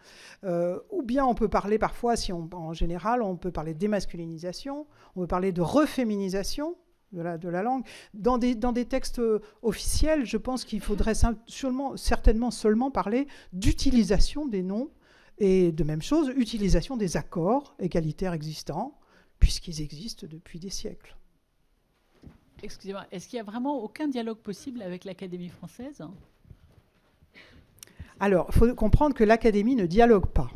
Ou bien on peut parler parfois, en général, on peut parler de démasculinisation, on peut parler de reféminisation de la langue. Dans des textes officiels, je pense qu'il faudrait certainement seulement parler d'utilisation des noms. Et de même chose, utilisation des accords égalitaires existants, puisqu'ils existent depuis des siècles. Excusez-moi, est-ce qu'il n'y a vraiment aucun dialogue possible avec l'Académie française? Alors, il faut comprendre que l'Académie ne dialogue pas.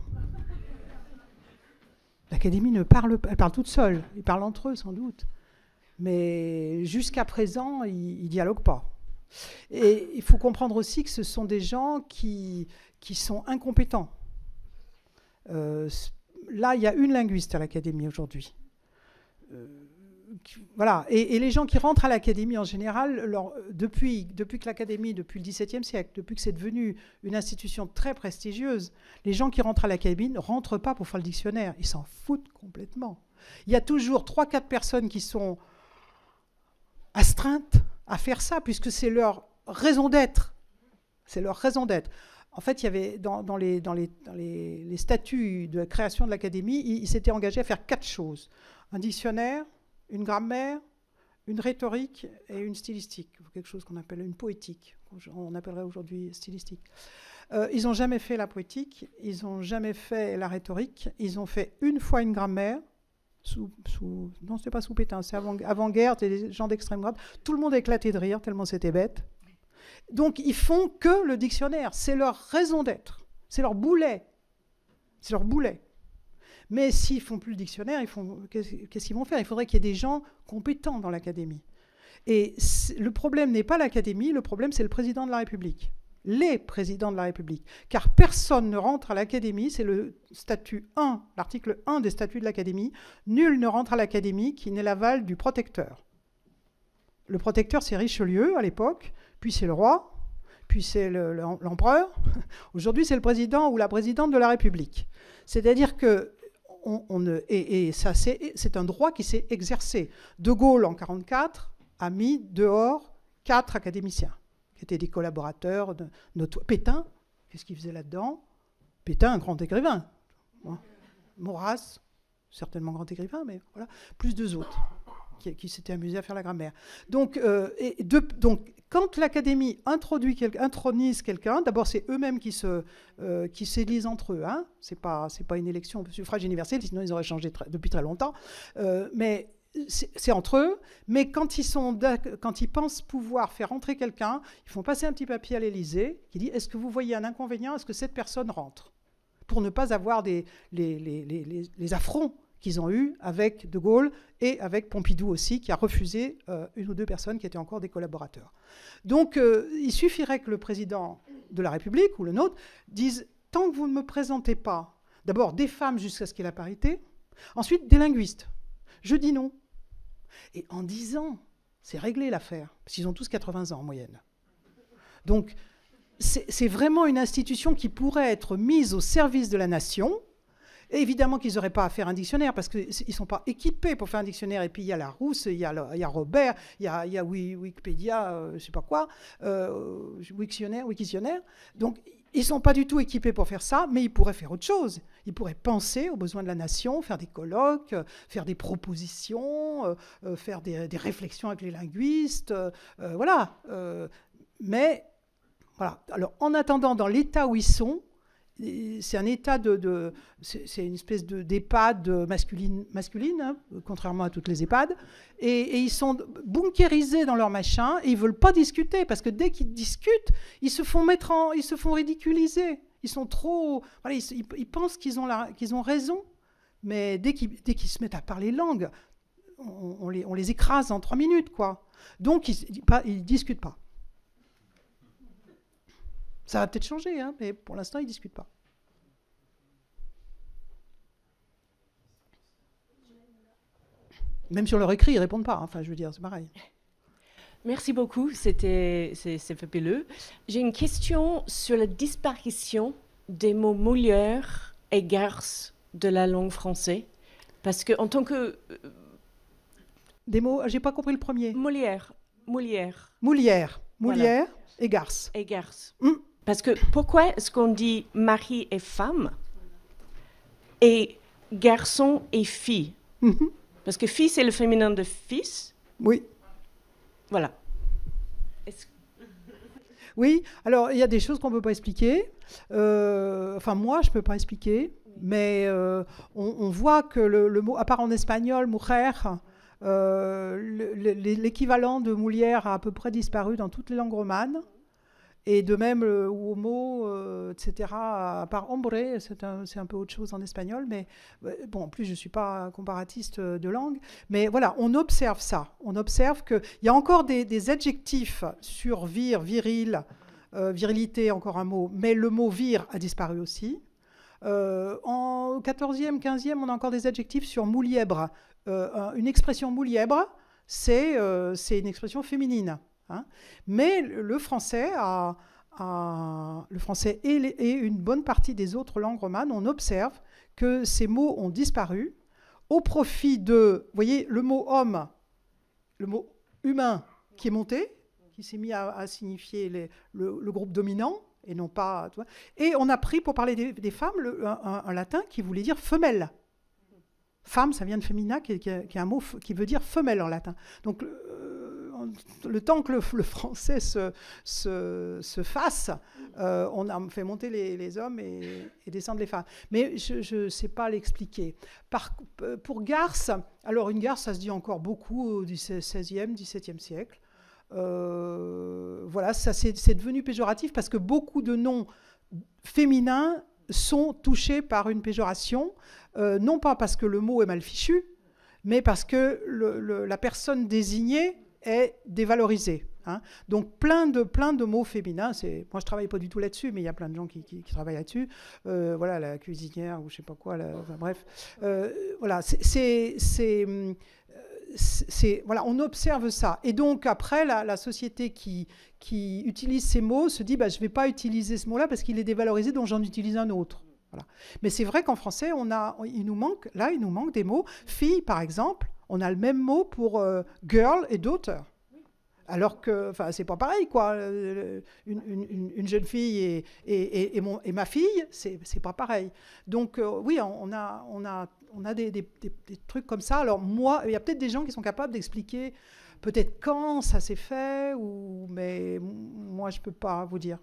L'Académie ne parle pas, elle parle toute seule. Ils parlent entre eux, sans doute. Mais jusqu'à présent, ils ne dialoguent pas. Et il faut comprendre aussi que ce sont des gens qui sont incompétents. Là, il y a une linguiste à l'Académie aujourd'hui. Voilà. Et les gens qui rentrent à l'Académie en général, depuis que l'Académie, depuis le XVIIe siècle, depuis que c'est devenu une institution très prestigieuse, les gens qui rentrent à l'Académie ne rentrent pas pour faire le dictionnaire. Ils s'en foutent complètement. Il y a toujours 3-4 personnes qui sont astreintes à faire ça, puisque c'est leur raison d'être. C'est leur raison d'être. En fait, il y avait dans les statuts de création de l'Académie, ils s'étaient engagés à faire 4 choses. Un dictionnaire, une grammaire, une rhétorique et une stylistique. Quelque chose qu'on appelle une poétique. On appellerait aujourd'hui stylistique. Ils n'ont jamais fait la poétique, ils n'ont jamais fait la rhétorique, ils ont fait une fois une grammaire, non, c'était pas sous Pétain, c'est avant-guerre, c'était des gens d'extrême droite. Tout le monde a éclaté de rire, tellement c'était bête. Donc, ils font que le dictionnaire. C'est leur raison d'être. C'est leur boulet. C'est leur boulet. Mais s'ils ne font plus le dictionnaire, qu'est-ce qu'ils vont faire? Il faudrait qu'il y ait des gens compétents dans l'Académie. Et le problème n'est pas l'Académie, le problème, c'est le président de la République. Les présidents de la République. Car personne ne rentre à l'Académie, c'est le statut 1, l'article 1 des statuts de l'Académie. Nul ne rentre à l'Académie qui n'ait l'aval du protecteur. Le protecteur, c'est Richelieu à l'époque, puis c'est le roi, puis c'est l'empereur. Aujourd'hui, c'est le président ou la présidente de la République. C'est-à-dire que ça, c'est un droit qui s'est exercé. De Gaulle, en 1944, a mis dehors 4 académiciens, qui étaient des collaborateurs de Pétain, qu'est-ce qu'il faisait là-dedans? Pétain, un grand écrivain. Maurras, certainement grand écrivain, mais voilà, plus 2 autres qui s'étaient amusés à faire la grammaire. Donc quand l'Académie intronise quelqu'un, d'abord c'est eux-mêmes qui s'élisent entre eux. Hein. C'est pas une élection au suffrage universel, sinon ils auraient changé depuis très longtemps. Mais c'est entre eux. Mais quand ils pensent pouvoir faire rentrer quelqu'un, ils font passer un petit papier à l'Élysée qui dit: est-ce que vous voyez un inconvénient? Est-ce que cette personne rentre? Pour ne pas avoir les affronts qu'ils ont eu avec De Gaulle et avec Pompidou aussi, qui a refusé 1 ou 2 personnes qui étaient encore des collaborateurs. Donc, il suffirait que le président de la République, ou le nôtre, dise: tant que vous ne me présentez pas, d'abord des femmes jusqu'à ce qu'il y ait la parité, ensuite des linguistes. Je dis non. Et en 10 ans, c'est réglé l'affaire, parce qu'ils ont tous 80 ans en moyenne. Donc, c'est vraiment une institution qui pourrait être mise au service de la nation. Et évidemment qu'ils n'auraient pas à faire un dictionnaire, parce qu'ils ne sont pas équipés pour faire un dictionnaire. Et puis il y a Larousse, il y a Robert, il y a Wikipédia, je ne sais pas quoi, Wiktionnaire. Donc ils ne sont pas du tout équipés pour faire ça, mais ils pourraient faire autre chose. Ils pourraient penser aux besoins de la nation, faire des colloques, faire des propositions, faire des réflexions avec les linguistes, voilà. Mais voilà. Alors en attendant, dans l'état où ils sont, c'est un état c'est une espèce d'EHPAD masculine, hein, contrairement à toutes les EHPAD, et ils sont bunkérisés dans leur machin, et ils veulent pas discuter, parce que dès qu'ils discutent, ils se font ridiculiser. Ils sont trop, voilà, ils pensent qu'ils ont raison, mais dès qu'ils se mettent à parler langue, on les écrase en 3 minutes, quoi. Donc ils discutent pas. Ça va peut-être changer, hein, mais pour l'instant, ils ne discutent pas. Même sur leur écrit, ils ne répondent pas. Enfin, je veux dire, c'est pareil. Merci beaucoup, c'est fabuleux. J'ai une question sur la disparition des mots Molière et garce de la langue française. Parce qu'en tant que... Des mots, je n'ai pas compris le premier. Molière. Voilà. Et garce. Et garce. Parce que pourquoi est-ce qu'on dit mari et femme et garçon et fille? Parce que fille, c'est le féminin de fils. Oui. Voilà. Oui, alors il y a des choses qu'on ne peut pas expliquer. Enfin, moi, je ne peux pas expliquer. Mais on voit que le mot, à part en espagnol, mujer, l'équivalent de Molière a à peu près disparu dans toutes les langues romanes. Et de même, homo, etc., à part hombre, c'est un peu autre chose en espagnol, mais bon, en plus, je ne suis pas comparatiste de langue, mais voilà, on observe ça. On observe qu'il y a encore des adjectifs sur viril, virilité, encore un mot, mais le mot vir a disparu aussi. En 14e, 15e, on a encore des adjectifs sur moulièbre. Une expression moulièbre, c'est une expression féminine. Hein. Mais le français et une bonne partie des autres langues romanes, on observe que ces mots ont disparu au profit de, vous voyez, le mot homme, le mot humain qui est monté, qui s'est mis à signifier le groupe dominant, et non pas... Tu vois, et on a pris, pour parler des femmes, un latin qui voulait dire femelle. Femme, ça vient de femina, qui est un mot qui veut dire femelle en latin. Donc, le temps que le français se fasse, on a fait monter les hommes et descendre les femmes. Mais je ne sais pas l'expliquer. Pour garce, alors une garce, ça se dit encore beaucoup au XVIe, XVIIe siècle. Voilà, ça c'est devenu péjoratif parce que beaucoup de noms féminins sont touchés par une péjoration, non pas parce que le mot est mal fichu, mais parce que la personne désignée est dévalorisée. Hein. Donc plein de mots féminins. Moi, je travaille pas du tout là-dessus, mais il y a plein de gens qui travaillent là-dessus. Voilà, la cuisinière ou je sais pas quoi. Enfin, bref, voilà, voilà, on observe ça. Et donc, après, la société qui utilise ces mots se dit je ne vais pas utiliser ce mot-là parce qu'il est dévalorisé, donc j'en utilise un autre. Voilà. Mais c'est vrai qu'en français, il nous manque des mots. Fille, par exemple, on a le même mot pour girl et daughter. Alors que, c'est pas pareil, quoi. Une jeune fille et ma fille, c'est pas pareil. Donc, oui, on a des trucs comme ça. Alors, moi, il y a peut-être des gens qui sont capables d'expliquer peut-être quand ça s'est fait, mais moi, je peux pas vous dire.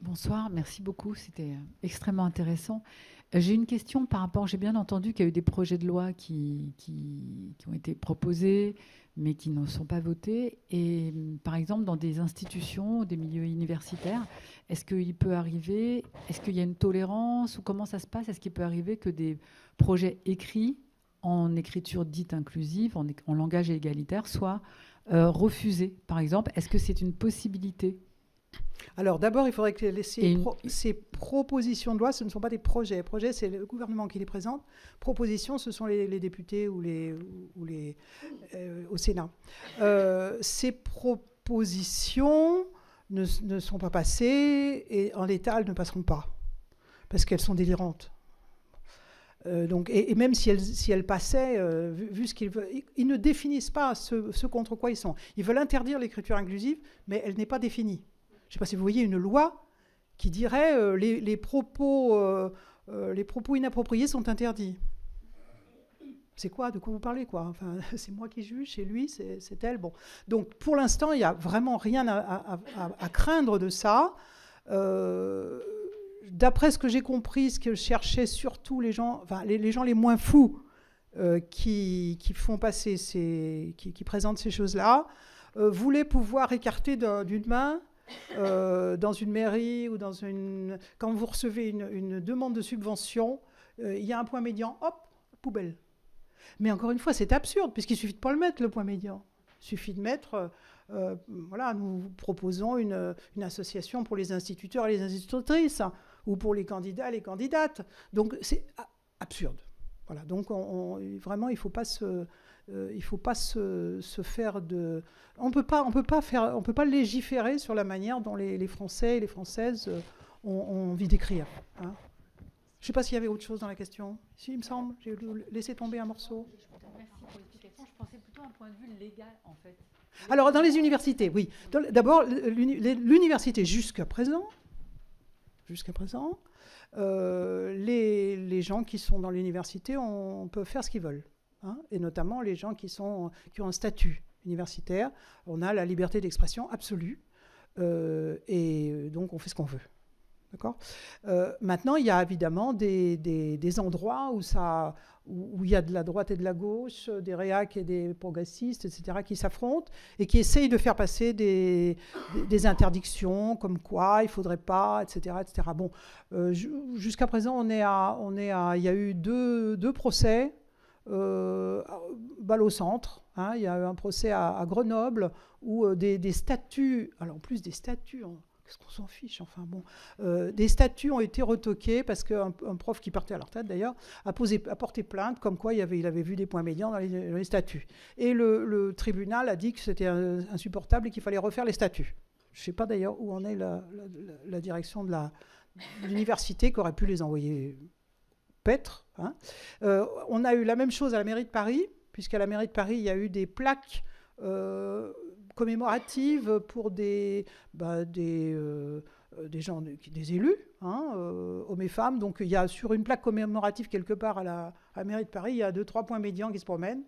Bonsoir, merci beaucoup, c'était extrêmement intéressant. J'ai une question par rapport, j'ai bien entendu qu'il y a eu des projets de loi qui ont été proposés, mais qui ne sont pas votés. Et par exemple, dans des institutions, des milieux universitaires, est-ce qu'il peut arriver, est-ce qu'il y a une tolérance ou comment ça se passe? Est-ce qu'il peut arriver que des projets écrits en écriture dite inclusive, en langage égalitaire, soient refusés, par exemple? Est-ce que c'est une possibilité? Alors d'abord, il faudrait que ces propositions de loi, ce ne sont pas des projets. Projets, c'est le gouvernement qui les présente. Propositions, ce sont les députés ou au Sénat. Ces propositions ne sont pas passées et en l'état, elles ne passeront pas parce qu'elles sont délirantes. Donc, et même si elles passaient, vu ce qu'ils veulent, ils ne définissent pas ce contre quoi ils sont. Ils veulent interdire l'écriture inclusive, mais elle n'est pas définie. Je ne sais pas si vous voyez une loi qui dirait les propos inappropriés sont interdits. C'est quoi? De quoi vous parlez, quoi? Enfin, c'est moi qui juge, c'est lui, c'est elle. Bon. Donc, pour l'instant, il n'y a vraiment rien à craindre de ça. D'après ce que j'ai compris, ce que cherchaient surtout les gens, les gens les moins fous qui font passer qui présentent ces choses-là, voulaient pouvoir écarter d'une main. Dans une mairie ou quand vous recevez une demande de subvention, il y a un point médian, hop, poubelle. Mais encore une fois, c'est absurde, puisqu'il suffit de pas le mettre, le point médian. Il suffit de mettre, voilà, nous proposons une association pour les instituteurs et les institutrices, ou pour les candidats et les candidates. Donc c'est absurde. Voilà, donc vraiment, il ne faut pas se faire de... On peut pas légiférer sur la manière dont les Français et les Françaises ont envie d'écrire. Hein. Je ne sais pas s'il y avait autre chose dans la question. Si, il me semble, j'ai laissé tomber un morceau. Merci pour l'explication. Je pensais plutôt à un point de vue légal, en fait. Alors, dans les universités, oui. D'abord, l'université, jusqu'à présent, les gens qui sont dans l'université peuvent faire ce qu'ils veulent. Hein, et notamment les gens qui ont un statut universitaire. On a la liberté d'expression absolue. Et donc, on fait ce qu'on veut. D'accord ? Maintenant, il y a évidemment des endroits où il y a de la droite et de la gauche, des réacs et des progressistes, etc., qui s'affrontent et qui essayent de faire passer des interdictions, comme quoi il ne faudrait pas, etc., etc. Bon, jusqu'à présent, il y a eu deux procès. Balle au centre, hein, il y a eu un procès à Grenoble où des statuts, alors en plus des statuts, qu'est-ce qu'on s'en fiche, enfin bon, des statuts ont été retoqués parce qu'un prof qui partait à la retraite d'ailleurs a porté plainte comme quoi il avait vu des points médians dans les statuts. Et le tribunal a dit que c'était insupportable et qu'il fallait refaire les statuts. Je ne sais pas d'ailleurs où en est la direction de l'université qui aurait pu les envoyer paître. Hein. On a eu la même chose à la mairie de Paris, puisqu'à la mairie de Paris, il y a eu des plaques commémoratives pour des gens, des élus, hein, hommes et femmes. Donc il y a sur une plaque commémorative quelque part à la mairie de Paris, il y a 2-3 points médians qui se promènent.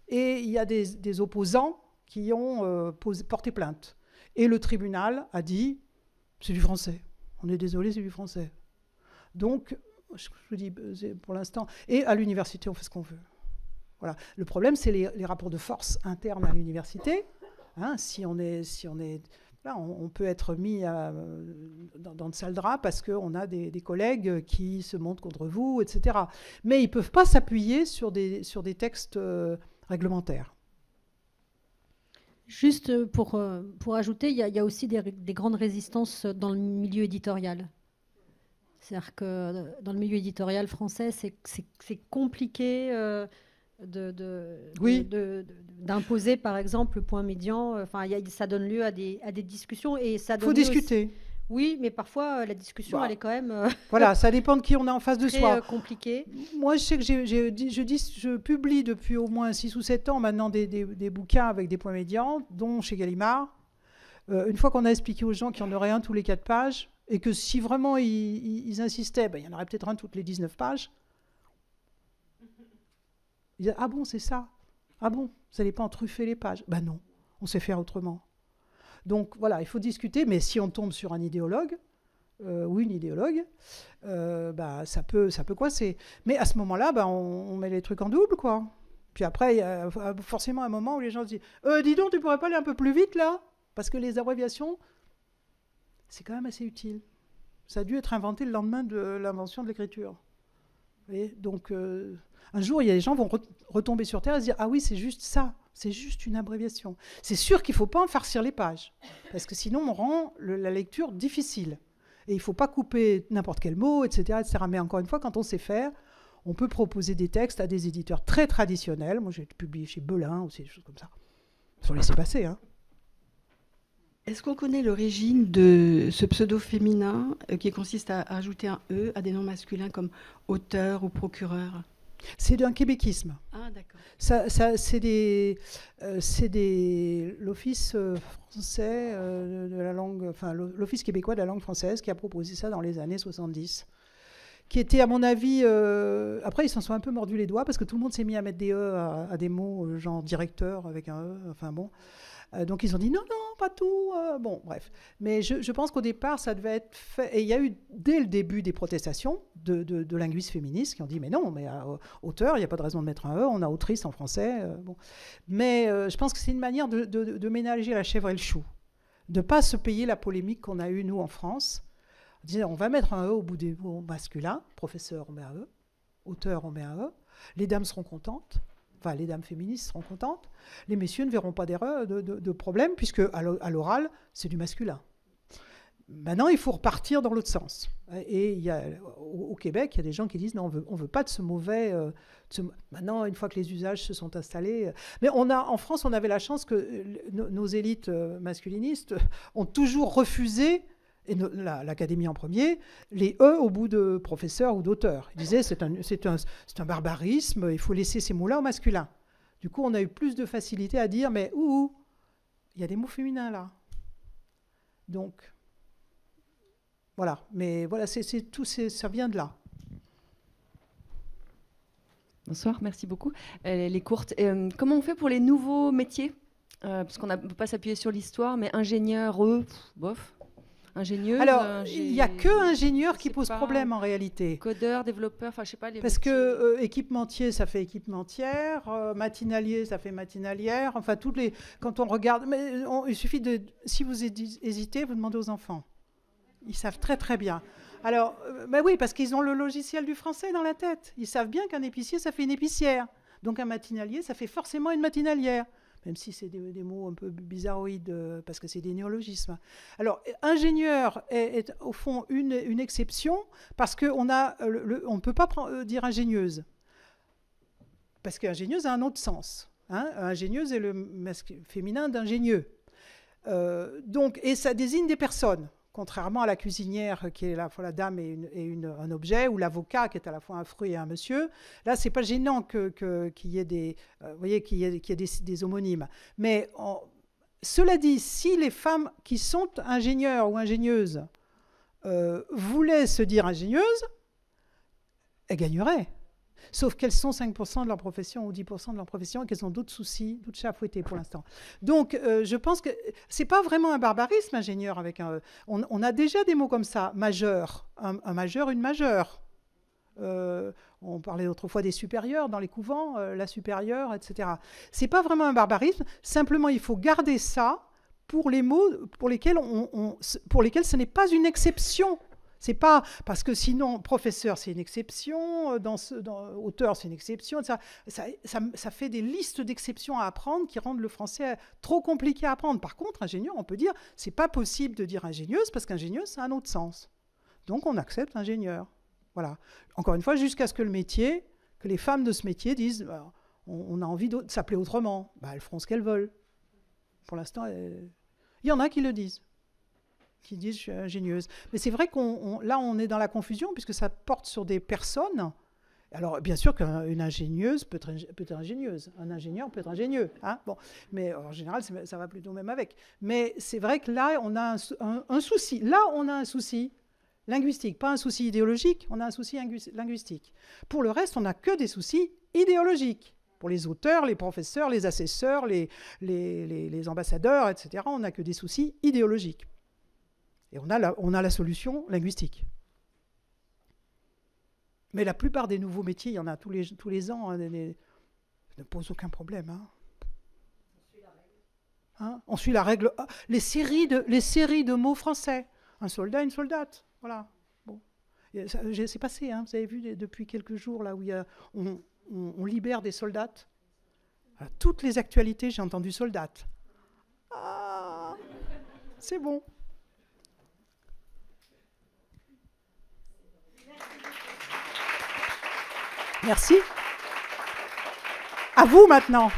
Et il y a des opposants qui ont porté plainte. Et le tribunal a dit, c'est du français. On est désolé, c'est du français. Donc, je vous dis, pour l'instant, et à l'université, on fait ce qu'on veut. Voilà. Le problème, c'est les rapports de force internes à l'université. Hein, si on est là, on peut être mis dans de sales draps parce qu'on a des collègues qui se montent contre vous, etc. Mais ils ne peuvent pas s'appuyer sur des textes réglementaires. Juste pour ajouter, il y a aussi des grandes résistances dans le milieu éditorial. C'est-à-dire que dans le milieu éditorial français, c'est compliqué d'imposer, par exemple, le point médian. Ça donne lieu à des discussions. Il faut discuter. Aussi, oui, mais parfois, la discussion, elle est quand même voilà, ça dépend de qui on a en face de soi. Compliqué. Moi, je sais que je publie depuis au moins 6 ou 7 ans maintenant des bouquins avec des points médians, dont chez Gallimard. Une fois qu'on a expliqué aux gens qu'il y en aurait un tous les 4 pages, et que si vraiment ils insistaient, il y en aurait peut-être un toutes les 19 pages. Ils disaient, ah bon, c'est ça? Ah bon, vous n'allez pas en truffer les pages? Ben non, on sait faire autrement. Donc voilà, il faut discuter, mais si on tombe sur un idéologue, ou une idéologue, ça peut coincer. Mais à ce moment-là, on met les trucs en double, quoi. Puis après, il y a forcément un moment où les gens se disent, dis donc, tu pourrais pas aller un peu plus vite, là? Parce que les abréviations, c'est quand même assez utile. Ça a dû être inventé le lendemain de l'invention de l'écriture. Vous voyez? Donc, un jour, il y a des gens qui vont retomber sur Terre et se dire « Ah oui, c'est juste ça, c'est juste une abréviation ». C'est sûr qu'il ne faut pas en farcir les pages, parce que sinon, on rend la lecture difficile. Et il ne faut pas couper n'importe quel mot, etc., etc. Mais encore une fois, quand on sait faire, on peut proposer des textes à des éditeurs très traditionnels. Moi, j'ai publié chez Belin, ou des choses comme ça. Il faut laisser passer, hein. Est-ce qu'on connaît l'origine de ce pseudo féminin qui consiste à ajouter un « e » à des noms masculins comme auteur ou procureur? C'est un québéquisme. Ah, d'accord. C'est l'Office français de la langue, enfin l'Office québécois de la langue française qui a proposé ça dans les années 70. Qui était, à mon avis... après, ils s'en sont un peu mordus les doigts parce que tout le monde s'est mis à mettre des « e » à des mots, genre directeur avec un « e », enfin bon... donc ils ont dit non, pas tout. Bon, bref. Mais je pense qu'au départ, ça devait être fait. Et il y a eu dès le début des protestations de linguistes féministes qui ont dit mais non, mais auteur, il n'y a pas de raison de mettre un E, on a autrice en français. Bon. Mais je pense que c'est une manière de ménager la chèvre et le chou. De ne pas se payer la polémique qu'on a eue, nous, en France. On va mettre un E au bout des mots masculins. Professeur, on met un E. Auteur, on met un E. Les dames seront contentes. Enfin, les dames féministes seront contentes. Les messieurs ne verront pas d'erreur, de problème, puisque à l'oral, c'est du masculin. Maintenant, il faut repartir dans l'autre sens. Et au Québec, il y a des gens qui disent non, on veut pas de ce mauvais... Maintenant, une fois que les usages se sont installés... Mais en France, on avait la chance que nos élites masculinistes ont toujours refusé, et l'Académie en premier, les « e » au bout de professeur ou d'auteur. Ils disaient c'est un barbarisme, il faut laisser ces mots-là au masculin. Du coup, on a eu plus de facilité à dire mais il y a des mots féminins là. Donc, voilà. Mais voilà, ça vient de là. Bonsoir, merci beaucoup. Elle est courte. Comment on fait pour les nouveaux métiers? Parce qu'on ne peut pas s'appuyer sur l'histoire, mais ingénieur, bof. Ingénieuse. Alors, il n'y a que ingénieur qui pose problème en réalité. Codeur, développeur, enfin je sais pas. Parce que équipementier, ça fait équipementière, matinalier, ça fait matinalière. Enfin, quand on regarde, il suffit si vous hésitez, vous demandez aux enfants. Ils savent très très bien. Alors, oui, parce qu'ils ont le logiciel du français dans la tête. Ils savent bien qu'un épicier, ça fait une épicière. Donc un matinalier, ça fait forcément une matinalière. Même si c'est des mots un peu bizarroïdes, parce que c'est des néologismes. Alors, ingénieur est au fond une exception, parce qu'on ne peut pas dire ingénieuse. Parce qu'ingénieuse a un autre sens. Hein. Ingénieuse est le féminin d'ingénieux. Et ça désigne des personnes contrairement à la cuisinière qui est à la fois la dame et un objet, ou l'avocat qui est à la fois un fruit et un monsieur. Là, c'est pas gênant qu'il y ait des, vous voyez, qu'il y ait des homonymes. Mais cela dit, si les femmes qui sont ingénieurs ou ingénieuses voulaient se dire ingénieuses, elles gagneraient. Sauf qu'elles sont 5% de leur profession ou 10% de leur profession et qu'elles ont d'autres soucis, d'autres chats à fouetter pour l'instant. Donc, je pense que c'est pas vraiment un barbarisme, ingénieur. On a déjà des mots comme ça, majeur, un majeur, une majeure. On parlait autrefois des supérieurs dans les couvents, la supérieure, etc. C'est pas vraiment un barbarisme. Simplement, il faut garder ça pour les mots pour lesquels ce n'est pas une exception. C'est pas parce que sinon professeur c'est une exception, auteur c'est une exception, ça fait des listes d'exceptions à apprendre qui rendent le français trop compliqué à apprendre. Par contre, ingénieur, on peut dire c'est pas possible de dire ingénieuse parce qu'ingénieuse c'est un autre sens. Donc on accepte ingénieur. Voilà. Encore une fois, jusqu'à ce que les femmes de ce métier disent on a envie de s'appeler autrement. Elles feront ce qu'elles veulent. Pour l'instant, il y en a qui le disent. Qui disent je suis ingénieuse. Mais c'est vrai là, on est dans la confusion puisque ça porte sur des personnes. Alors, bien sûr qu'une ingénieuse peut être ingénieuse. Un ingénieur peut être ingénieux. Hein, bon. Mais en général, ça va plutôt même avec. Mais c'est vrai que là, on a un souci. Là, on a un souci linguistique. Pas un souci idéologique, on a un souci linguistique. Pour le reste, on n'a que des soucis idéologiques. Pour les auteurs, les professeurs, les assesseurs, les ambassadeurs, etc., on n'a que des soucis idéologiques. Et on a la solution linguistique. Mais la plupart des nouveaux métiers, il y en a tous les ans, ne posent aucun problème. On suit la règle. Les séries de mots français. Un soldat, une soldate. Voilà. Bon. C'est passé, vous avez vu, depuis quelques jours, là où on libère des soldates. À toutes les actualités, j'ai entendu soldate. Ah, c'est bon. Merci. À vous maintenant.